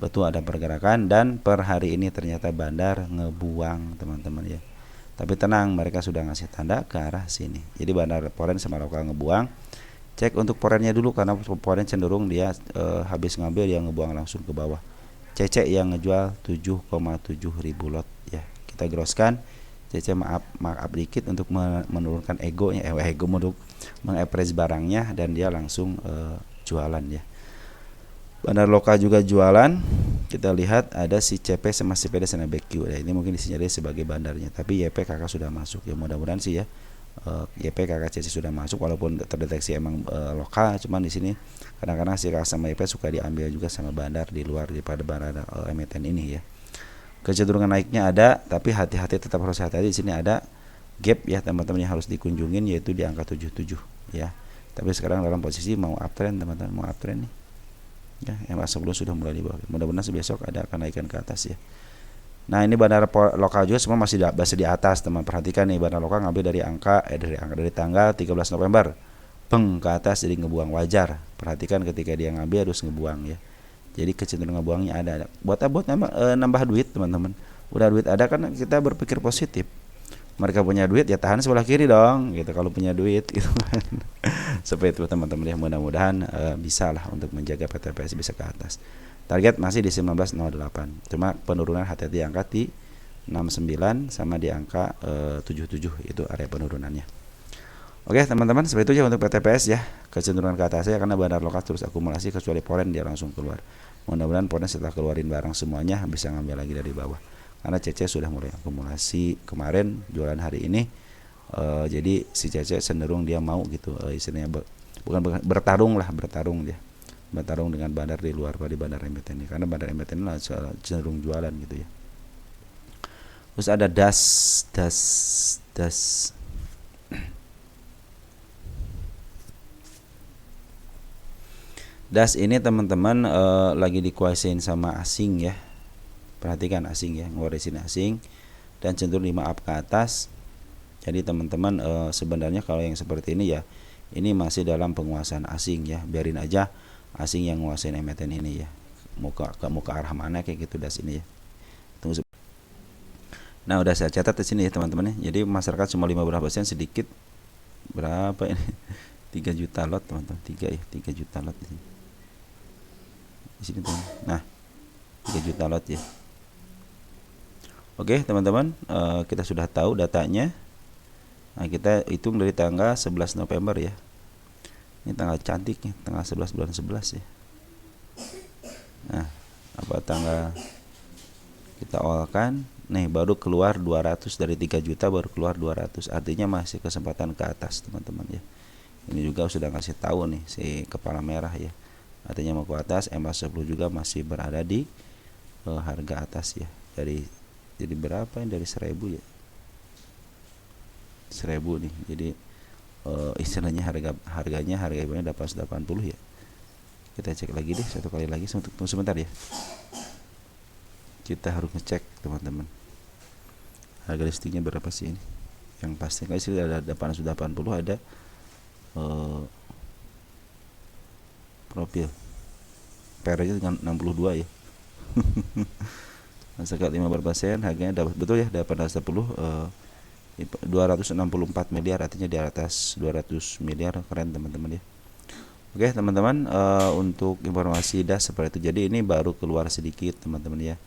Betul ada pergerakan dan per hari ini ternyata bandar ngebuang teman-teman ya. Tapi tenang, mereka sudah ngasih tanda ke arah sini. Jadi bandar poren sama lokal ngebuang. Cek untuk porennya dulu, karena poren cenderung dia habis ngambil dia ngebuang langsung ke bawah. CC yang ngejual 7,7 ribu lot ya. Kita grosskan. CC maaf dikit untuk menurunkan egonya, untuk mengapres barangnya, dan dia langsung jualan ya. Bandar lokal juga jualan. Kita lihat ada si CP sama si PD sama BQ. Ya, ini mungkin disinyalir sebagai bandarnya. Tapi YP kakak sudah masuk ya, mudah-mudahan sih ya. YP kakak CC sudah masuk walaupun terdeteksi emang lokal, cuman di sini kadang-kadang si kakak sama YP suka diambil juga sama bandar di luar daripada bandar emiten ini ya. Kecenderungan naiknya ada, tapi hati-hati, tetap harus hati-hati. Di sini ada gap ya teman-teman yang harus dikunjungin, yaitu di angka 77 ya. Tapi sekarang dalam posisi mau uptrend teman-teman, mau uptrend nih. Ya, yang sebelum sudah mulai di bawah. Mudah-mudahan besok ada kenaikan ke atas ya. Nah, ini bandar lokal juga semua masih di atas, teman. Perhatikan nih, bandar lokal ngambil dari tanggal 13 November. Ke atas, jadi ngebuang wajar. Perhatikan ketika dia ngambil harus ngebuang ya. Jadi kecenderungan ngebuangnya ada. Buat nambah duit, teman-teman. Udah duit ada kan kita berpikir positif. Mereka punya duit ya tahan sebelah kiri dong gitu, kalau punya duit gitu kan. Seperti itu teman-teman ya, mudah-mudahan bisa lah untuk menjaga PTPS bisa ke atas. Target masih di 1908. Cuma penurunan hati-hati angka di 69 sama di angka 77 itu area penurunannya. Oke teman-teman, seperti itu ya untuk PTPS ya. Kecenderungan ke atasnya karena bandar lokal terus akumulasi, kecuali poren dia langsung keluar. Mudah-mudahan poren setelah keluarin barang semuanya bisa ngambil lagi dari bawah. Karena CC sudah mulai akumulasi kemarin jualan hari ini. Jadi si CC cenderung dia mau gitu, istilahnya bukan bertarung dia. Bertarung dengan bandar di luar pada bandar emiten ini, karena bandar emiten ini cenderung jualan gitu ya. Terus ada das Das ini teman-teman lagi dikuasain sama asing ya. Perhatikan asing ya, ngorisin asing dan cenderung 5 up ke atas. Jadi teman-teman sebenarnya kalau yang seperti ini ya, ini masih dalam penguasaan asing ya. Biarin aja asing yang nguasain emiten ini ya. Mau ke arah mana kayak gitu das ini ya. Tunggu. Nah, udah saya catat di sini ya teman-teman ya. Jadi masyarakat cuma 15% sedikit. Berapa ini? 3 juta lot teman-teman. 3 juta lot di sini. Di sini teman. Nah, 3 juta lot ya. Oke teman-teman, kita sudah tahu datanya. Nah, kita hitung dari tanggal 11 November ya. Ini tanggal cantiknya, tanggal 11 bulan 11 ya. Nah, apa tanggal kita awalkan? Nih baru keluar 200 dari 3 juta, baru keluar 200. Artinya masih kesempatan ke atas teman-teman ya. Ini juga sudah ngasih tahu nih si kepala merah ya. artinya mau ke atas. MA10 juga masih berada di harga atas ya. Jadi berapa ini, dari 1000 ya, 1000 nih. Jadi istilahnya harganya IBANnya 880 ya. Kita cek lagi deh satu kali lagi, tunggu sebentar ya. Kita harus ngecek teman-teman, harga listingnya berapa sih ini. Yang pasti kan sih ada 880, ada profil PR-nya dengan 62 ya. Sekat 15%, harganya dapat betul ya, 810, 264 miliar, artinya di atas 200 miliar. Keren teman-teman ya. Oke teman-teman, untuk informasi das seperti itu. Jadi ini baru keluar sedikit teman-teman ya.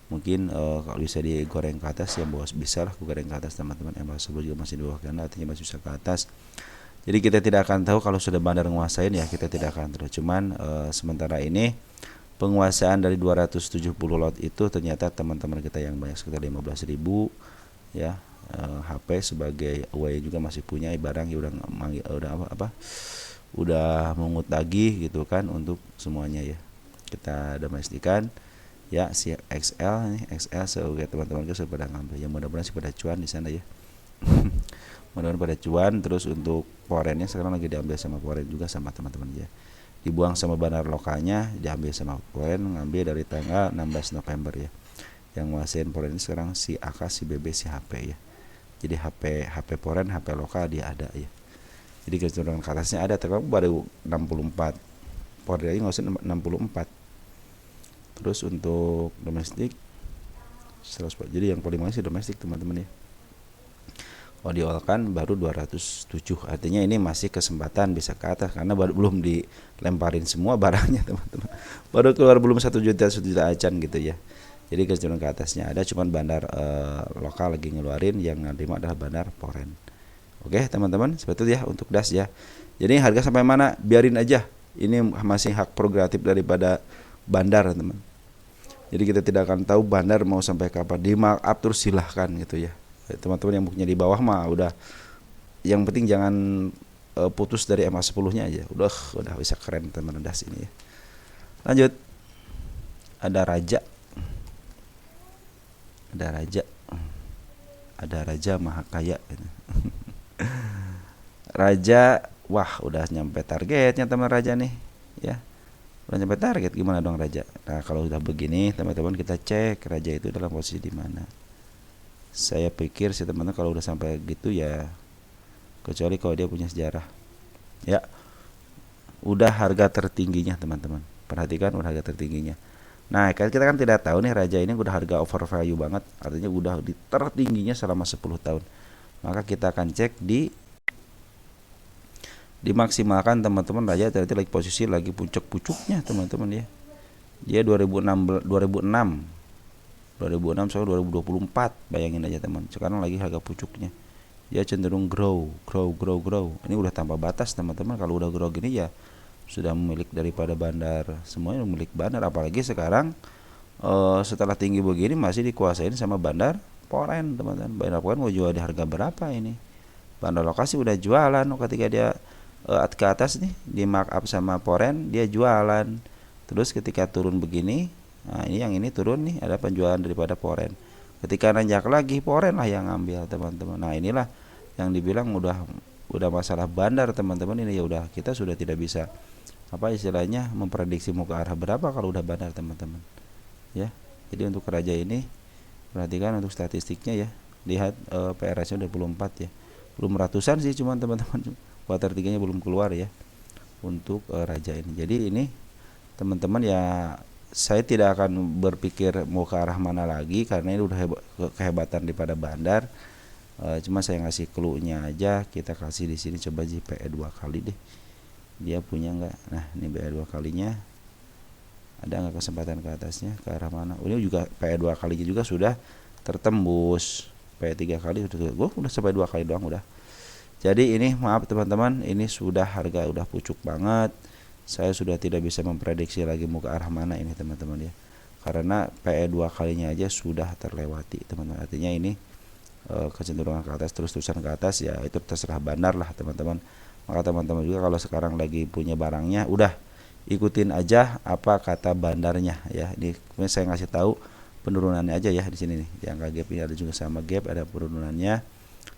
Mungkin kalau bisa digoreng ke atas ya, bos, bisa lah goreng ke atas teman-teman. MA10 juga masih di bawah kanan, artinya masih bisa ke atas. Jadi kita tidak akan tahu kalau sudah bandar nguasain ya, kita tidak akan tahu. Cuman sementara ini penguasaan dari 270 lot itu ternyata teman-teman kita yang banyak, sekitar 15.000 ya. HP sebagai away juga masih punya barang ya, udah mengut lagi gitu kan untuk semuanya ya. Kita domestikan ya, si XL nih, XL sebagai teman-teman kita sudah pada ngambil ya, mudah-mudahan sih pada cuan di sana ya. Mudah-mudahan pada cuan. Terus untuk forennya sekarang lagi diambil sama foren juga sama teman-teman ya, dibuang sama bandar lokalnya, diambil sama foren, ngambil dari tanggal 16 November ya. Yang nguasain foren ini sekarang si AK, si BB, si HP ya. Jadi HP foren, HP lokal dia ada ya. Jadi kecenderungan ke atasnya ada, tapi baru 64, foren ini nguasain 64. Terus untuk domestik 100%. Jadi yang paling masih domestik teman-teman ya. Kalau diolkan baru 207, artinya ini masih kesempatan bisa ke atas karena belum dilemparin semua barangnya teman-teman. Baru keluar belum 1 juta acan gitu ya. Jadi kecenderungan ke atasnya ada, cuman bandar lokal lagi ngeluarin, yang nerima adalah bandar foreign. Oke teman-teman, seperti itu ya untuk das ya. Jadi harga sampai mana biarin aja, ini masih hak prerogatif daripada bandar teman. Jadi kita tidak akan tahu bandar mau sampai kapan, di markup terus silahkan gitu ya. Teman-teman yang bukunya di bawah mah udah, yang penting jangan putus dari MA10 nya aja, udah bisa keren teman das ini ya. Lanjut, ada raja maha kaya raja, wah udah nyampe targetnya teman raja nih ya, udah nyampe target. Gimana dong raja? Nah kalau udah begini teman-teman, kita cek raja itu dalam posisi di mana. Saya pikir sih teman-teman kalau udah sampai gitu ya, kecuali kalau dia punya sejarah ya, udah harga tertingginya teman-teman. Perhatikan, udah harga tertingginya. Nah kita kan tidak tahu nih raja ini udah harga over value banget, artinya udah di tertingginya selama 10 tahun. Maka kita akan cek dimaksimalkan teman-teman. Raja ternyata lagi posisi lagi puncak-puncaknya teman-teman ya. Dia 2006 sampai 2024, bayangin aja teman. Sekarang lagi harga pucuknya. Dia cenderung grow. Ini udah tanpa batas teman-teman. Kalau udah grow gini ya sudah memiliki daripada bandar, semuanya memiliki bandar. Apalagi sekarang setelah tinggi begini masih dikuasain sama bandar foreign teman-teman. Bandar foreign mau jual di harga berapa ini? Bandar lokasi udah jualan ketika dia ke atas nih, di markup sama foreign dia jualan. Terus ketika turun begini, nah ini yang ini turun nih, ada penjualan daripada foreign. Ketika nanjak lagi, foreign lah yang ngambil teman-teman. Nah inilah yang dibilang udah masalah bandar teman-teman. Ini ya udah, kita sudah tidak bisa apa istilahnya memprediksi mau ke arah berapa kalau udah bandar teman-teman ya. Jadi untuk raja ini perhatikan untuk statistiknya ya, lihat PRS nya 24 ya, belum ratusan sih cuman teman-teman, kuartal 3 nya belum keluar ya untuk raja ini. Jadi ini teman-teman ya, saya tidak akan berpikir mau ke arah mana lagi karena ini udah kehebatan daripada bandar. Cuma saya ngasih clue-nya aja, kita kasih di sini coba JPE 2 kali deh. Dia punya enggak? Nah, ini BE 2 kalinya. Ada enggak kesempatan ke atasnya? Ke arah mana? Ini juga PE 2 kalinya juga sudah tertembus. PE 3 kali udah sampai 2 kali doang udah. Jadi ini maaf teman-teman, ini sudah harga udah pucuk banget. Saya sudah tidak bisa memprediksi lagi mau ke arah mana ini teman-teman ya. Karena PE 2 kalinya aja sudah terlewati teman-teman. Artinya ini kecenderungan ke atas terus-terusan ke atas ya, itu terserah bandar lah teman-teman. Maka teman-teman juga kalau sekarang lagi punya barangnya, udah ikutin aja apa kata bandarnya ya. Ini kemudian saya ngasih tahu penurunannya aja ya di sini nih. Di angka gap ini ada juga sama gap, ada penurunannya.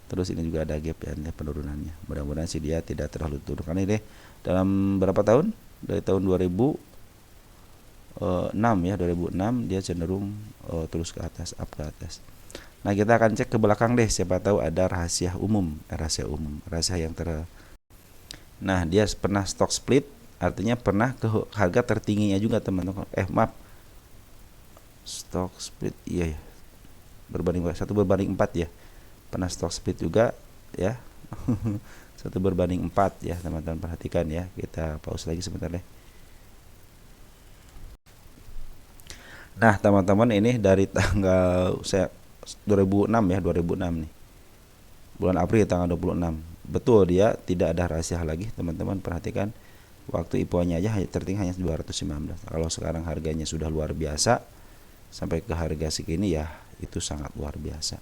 Terus ini juga ada gap ya, ini penurunannya. Mudah-mudahan sih dia tidak terlalu turun karena ini dalam berapa tahun? Dari tahun 2006 ya, 2006 dia cenderung terus ke atas, up ke atas. Nah, kita akan cek ke belakang deh, siapa tahu ada rahasia umum, rahasia yang Nah, dia pernah stock split, artinya pernah ke harga tertingginya juga teman-teman. Maaf, stock split, iya ya, berbanding 1/4 ya, pernah stock split juga ya. 1/4 ya teman-teman, perhatikan ya. Kita pause lagi sebentar deh. Nah teman-teman, ini dari tanggal 2006 ya, 2006 nih, bulan April tanggal 26. Betul, dia tidak ada rahasia lagi teman-teman, perhatikan. Waktu IPO-nya aja tertinggi hanya 219. Kalau sekarang harganya sudah luar biasa, sampai ke harga segini ya, itu sangat luar biasa.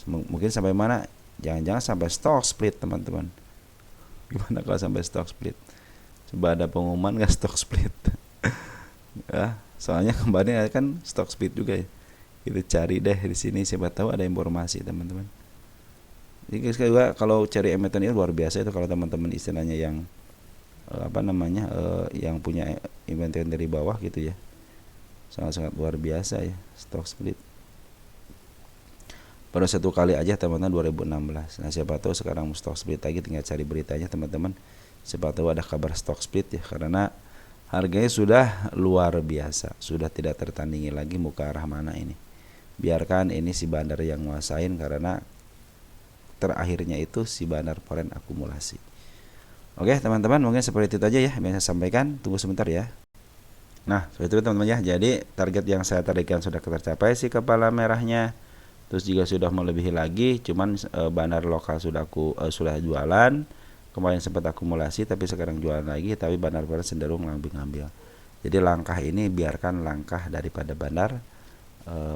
Mungkin sampai mana? Jangan-jangan sampai stock split teman-teman. Gimana kalau sampai stock split? Coba ada pengumuman nggak stock split? Ya, soalnya kemarin kan stock split juga ya. Kita cari deh di sini, siapa tahu ada informasi teman-teman. Jadi juga kalau cari emiten ini luar biasa itu, kalau teman-teman istilahnya yang yang punya emiten dari bawah gitu ya, sangat-sangat luar biasa ya stock split. Baru satu kali aja teman-teman, 2016. Nah siapa tahu sekarang stock split lagi, tinggal cari beritanya teman-teman. Siapa tahu ada kabar stock split ya, karena harganya sudah luar biasa, sudah tidak tertandingi lagi mau ke arah mana ini. Biarkan ini si bandar yang nguasain, karena terakhirnya itu si bandar foreign akumulasi. Oke teman-teman, mungkin seperti itu aja ya yang saya sampaikan. Tunggu sebentar ya. Nah seperti itu teman-teman ya. Jadi target yang saya targetkan sudah tercapai si kepala merahnya. Terus juga sudah melebihi lagi, cuman bandar lokal sudah jualan. Kemarin sempat akumulasi tapi sekarang jualan lagi, tapi bandar foreign cenderung ngambil. Jadi langkah ini biarkan langkah daripada bandar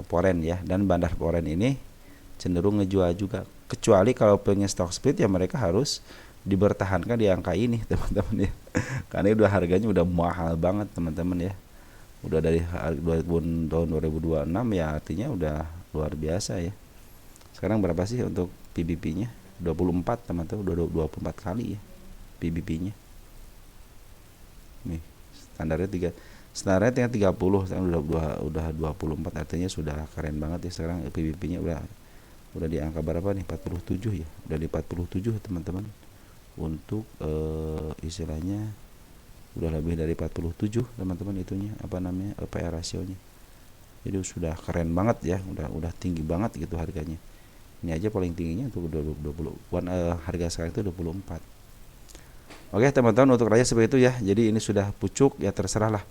foreign ya. Dan bandar foreign ini cenderung ngejual juga, kecuali kalau pengen stock split ya mereka harus dibertahankan di angka ini teman-teman ya. Karena udah harganya udah mahal banget teman-teman ya. Udah dari tahun 2026 ya, artinya udah luar biasa ya. Sekarang berapa sih untuk PBP-nya? 24 teman-teman, udah 24 kali ya PBP-nya. Nih, standarnya tinggal 30, sekarang udah 24, artinya sudah keren banget ya. Sekarang PBP-nya udah di angka berapa nih? 47 ya. Udah di 47 teman-teman. Untuk istilahnya udah lebih dari 47 teman-teman, itunya PE rasionya. Jadi sudah keren banget ya, udah tinggi banget gitu harganya. Ini aja paling tingginya untuk 20, harga sekarang itu 24. Oke teman-teman, untuk raja seperti itu ya. Jadi ini sudah pucuk ya, terserah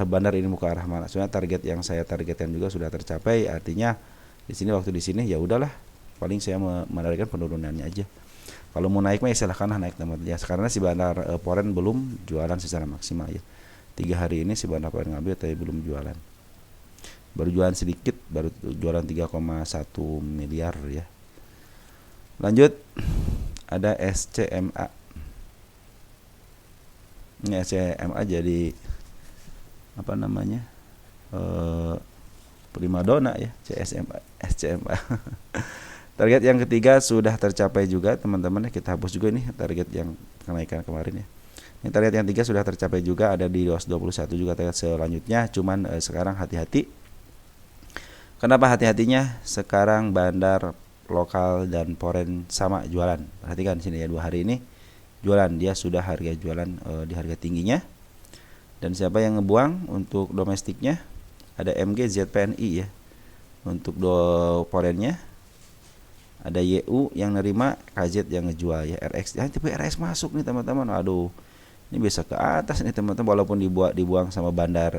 bandar ini mau ke arah mana. Soalnya target yang saya targetkan juga sudah tercapai, artinya di sini ya udahlah, paling saya menarikkan penurunannya aja. Kalau mau naik mah silahkan naik teman-teman ya, karena si bandar foreign belum jualan secara maksimal ya. 3 hari ini si bandar foreign ngambil tapi belum jualan. Baru jualan sedikit, baru jualan 3,1 miliar ya. Lanjut, ada SCMA. Ini SCMA jadi primadona ya, SCMA. Target yang ketiga sudah tercapai juga teman-teman. Kita hapus juga nih target yang kenaikan kemarin ya. Ini target yang 3 sudah tercapai juga, ada di 221 juga target selanjutnya. Cuman sekarang hati-hati. Kenapa hati-hatinya? Sekarang bandar lokal dan foreign sama jualan. Perhatikan sini ya, 2 hari ini jualan, dia sudah harga jualan di harga tingginya. Dan siapa yang ngebuang untuk domestiknya? Ada MG ZPNI ya. Untuk foreignnya ada YU yang nerima, KZ yang ngejual ya, RX. Ya, tapi RX masuk nih teman-teman. Aduh, ini bisa ke atas nih teman-teman, walaupun dibuang sama bandar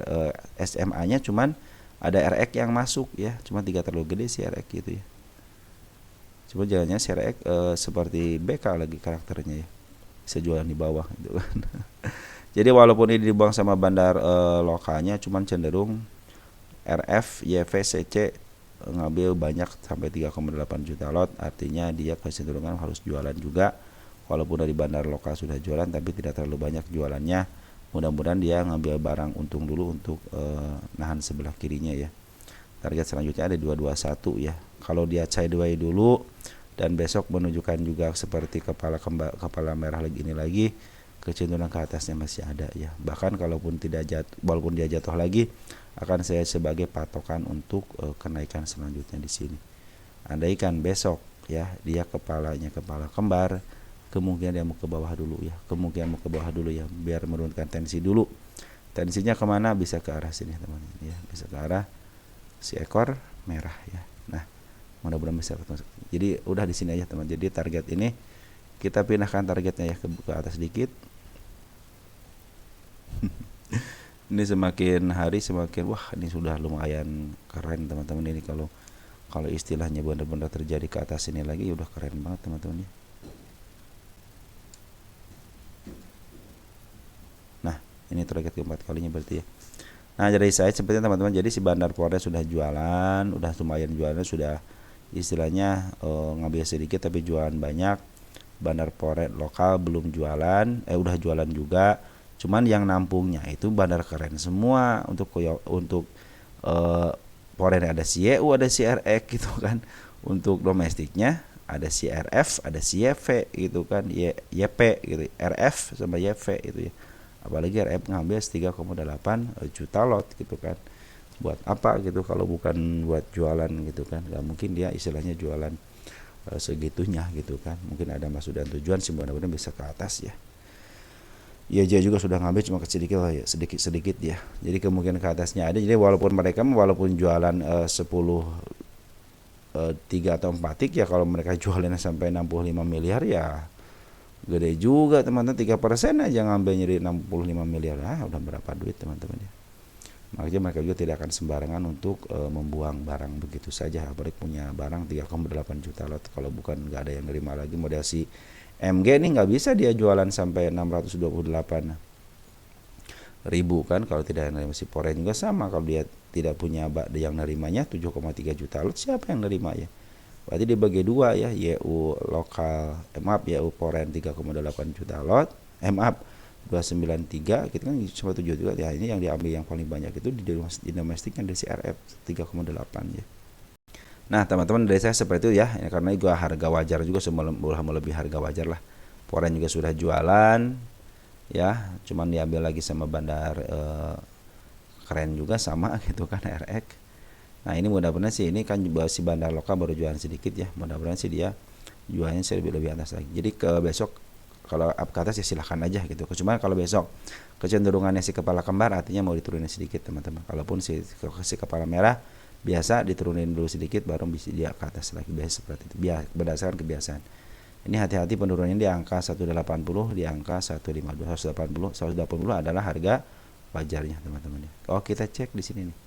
SMA-nya, cuman ada RX yang masuk ya. Cuma 3 terlalu gede sih RX gitu ya. Coba jalannya si RX seperti BK lagi karakternya ya. Bisa jualan di bawah gitu kan. Jadi walaupun ini dibuang sama bandar lokalnya, cuman cenderung RF, YV, CC ngambil banyak sampai 3,8 juta lot, artinya dia kecenderungan harus jualan juga. Walaupun dari bandar lokal sudah jualan, tapi tidak terlalu banyak jualannya. Mudah-mudahan dia ngambil barang untung dulu untuk nahan sebelah kirinya ya. Target selanjutnya ada 221 ya. Kalau dia sideways dulu dan besok menunjukkan juga seperti kepala merah lagi ini lagi, kecenderungan ke atasnya masih ada ya. Bahkan kalaupun tidak jatuh, walaupun dia jatuh lagi, akan saya sebagai patokan untuk kenaikan selanjutnya di sini. Andaikan besok ya dia kepalanya kepala kembar, kemungkinan dia mau ke bawah dulu ya, kemungkinan mau ke bawah dulu ya, biar menurunkan tensi dulu. Tensinya kemana? Bisa ke arah sini teman-teman ya, bisa ke arah si ekor merah ya. Nah, mudah-mudahan bisa ketemu. Jadi udah di sini aja teman. Jadi target ini kita pindahkan targetnya ya ke atas sedikit. Ini semakin hari semakin wah, ini sudah lumayan keren teman-teman. Ini kalau istilahnya benar-benar terjadi ke atas ini lagi udah keren banget teman-teman ya. Nah, ini target keempat kalinya berarti ya. Nah, dari saya seperti teman-teman, jadi si Bandar Polres sudah jualan, udah lumayan jualan, sudah istilahnya ngambil sedikit tapi jualan banyak. Bandar Polres lokal belum jualan, udah jualan juga. Cuman yang nampungnya itu bandar keren semua untuk Polres ada CYU, ada CRX gitu kan. Untuk domestiknya ada CRF, ada CYV gitu kan, YP gitu, RF sama YV gitu ya. Apalagi RF ngambil 3,8 juta lot gitu kan. Buat apa gitu kalau bukan buat jualan gitu kan. Gak mungkin dia istilahnya jualan segitunya gitu kan. Mungkin ada maksud dan tujuan sih, mudah-mudahan bisa ke atas ya. Ya dia juga sudah ngambil cuma sedikit lah ya, sedikit ya. Jadi kemungkinan ke atasnya ada. Jadi walaupun jualan 10 3 atau 4 tik ya, kalau mereka jualannya sampai 65 miliar ya gede juga teman-teman. 3% aja ngambilnya di 65 miliar. Udah berapa duit teman-teman ya. Makanya mereka juga tidak akan sembarangan untuk membuang barang begitu saja. Apalagi punya barang 3,8 juta lot. Kalau bukan nggak ada yang nerima lagi. Model si MG ini nggak bisa dia jualan sampai 628 ribu kan. Kalau tidak yang nerima, si Poren juga sama. Kalau dia tidak punya yang nerimanya 7,3 juta lot, siapa yang nerima ya? Berarti dibagi dua ya, YU lokal, YU Poren 3,8 juta lot, 293, kita kan cuma 7 juga ya. Ini yang diambil yang paling banyak itu di domestiknya dari CRF 3,8 ya. Nah teman-teman, dari saya seperti itu ya, karena juga harga wajar juga, melebihi harga wajar lah. Poren juga sudah jualan ya, cuman diambil lagi sama bandar keren juga sama gitu kan, RX. Nah ini mudah-mudahan sih, ini kan si bandar lokal baru jualan sedikit ya, mudah-mudahan sih dia jualnya sih lebih atas lagi. Jadi ke besok kalau up ke atas ya silahkan aja gitu. Cuma kalau besok kecenderungannya si kepala kembar, artinya mau diturunin sedikit teman-teman. Kalaupun si kepala merah biasa diturunin dulu sedikit baru bisa dia ke atas lagi, biasa seperti itu, berdasarkan kebiasaan. Ini hati-hati penurunannya di angka 180, di angka 152, 180 adalah harga wajarnya teman-teman ya. Kita cek di sini nih.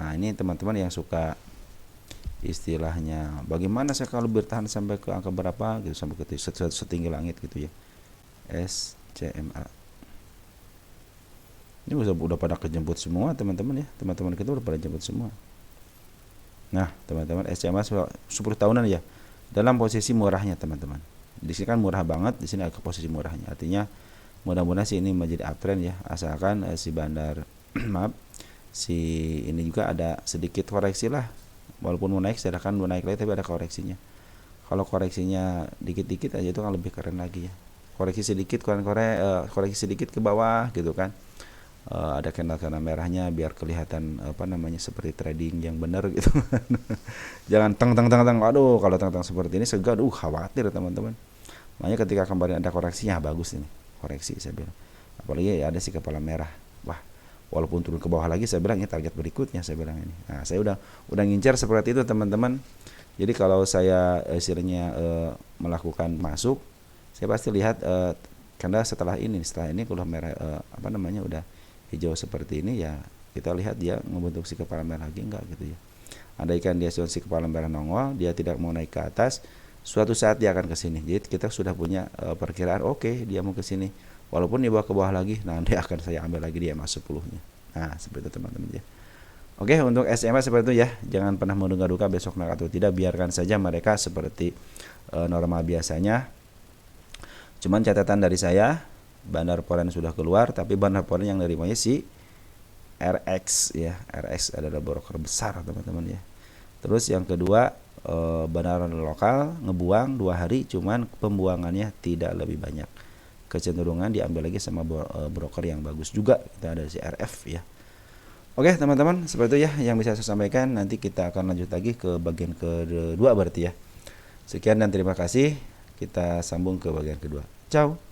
Nah ini teman-teman yang suka istilahnya bagaimana saya kalau bertahan sampai ke angka berapa gitu, sampai ke setinggi langit gitu ya, SCMA. Ini udah pada kejemput semua teman-teman ya, teman-teman kita udah pada jemput semua. Nah teman-teman, SCMA 10 tahunan ya, dalam posisi murahnya teman-teman. Di sini kan murah banget, di sini agak posisi murahnya, artinya mudah-mudahan sih ini menjadi uptrend ya, asalkan si bandar maaf, si ini juga ada sedikit koreksi lah. Walaupun mau naik, sedangkan mau naik lagi tapi ada koreksinya. Kalau koreksinya dikit-dikit aja itu kan lebih keren lagi ya. Koreksi sedikit koreksi sedikit ke bawah gitu kan. Ada candle merahnya biar kelihatan seperti trading yang benar gitu. Jangan teng. Aduh, kalau teng seperti ini segar, khawatir teman-teman. Makanya ketika kemarin ada koreksinya, bagus ini. Koreksi saya bilang. Apalagi ada si kepala merah. Wah, walaupun turun ke bawah lagi, saya bilang ini target berikutnya, saya bilang ini. Nah, saya udah ngincar seperti itu teman-teman. Jadi kalau saya istilahnya melakukan masuk, saya pasti lihat karena setelah ini kalau merah udah hijau seperti ini ya, kita lihat dia membentuk si kepala merah lagi enggak gitu ya. Andaikan dia si kepala merah nongol, dia tidak mau naik ke atas, suatu saat dia akan ke sini. Jadi kita sudah punya perkiraan, dia mau ke sini. Walaupun dibawa ke bawah lagi, nanti akan saya ambil lagi di MA10-nya. Nah, seperti itu teman-teman ya. Untuk SMA seperti itu ya. Jangan pernah menduga-duga besok naik atau tidak, biarkan saja mereka seperti normal biasanya. Cuman catatan dari saya, Bandar Foreign sudah keluar, tapi Bandar Foreign yang nerimanya si RX ya. RX adalah broker besar teman-teman ya. Terus yang kedua, bandar lokal ngebuang 2 hari, cuman pembuangannya tidak lebih banyak. Kecenderungan diambil lagi sama broker yang bagus juga. Kita ada si RF ya. Oke teman-teman, seperti itu ya yang bisa saya sampaikan. Nanti kita akan lanjut lagi ke bagian kedua berarti ya. Sekian dan terima kasih. Kita sambung ke bagian kedua. Ciao.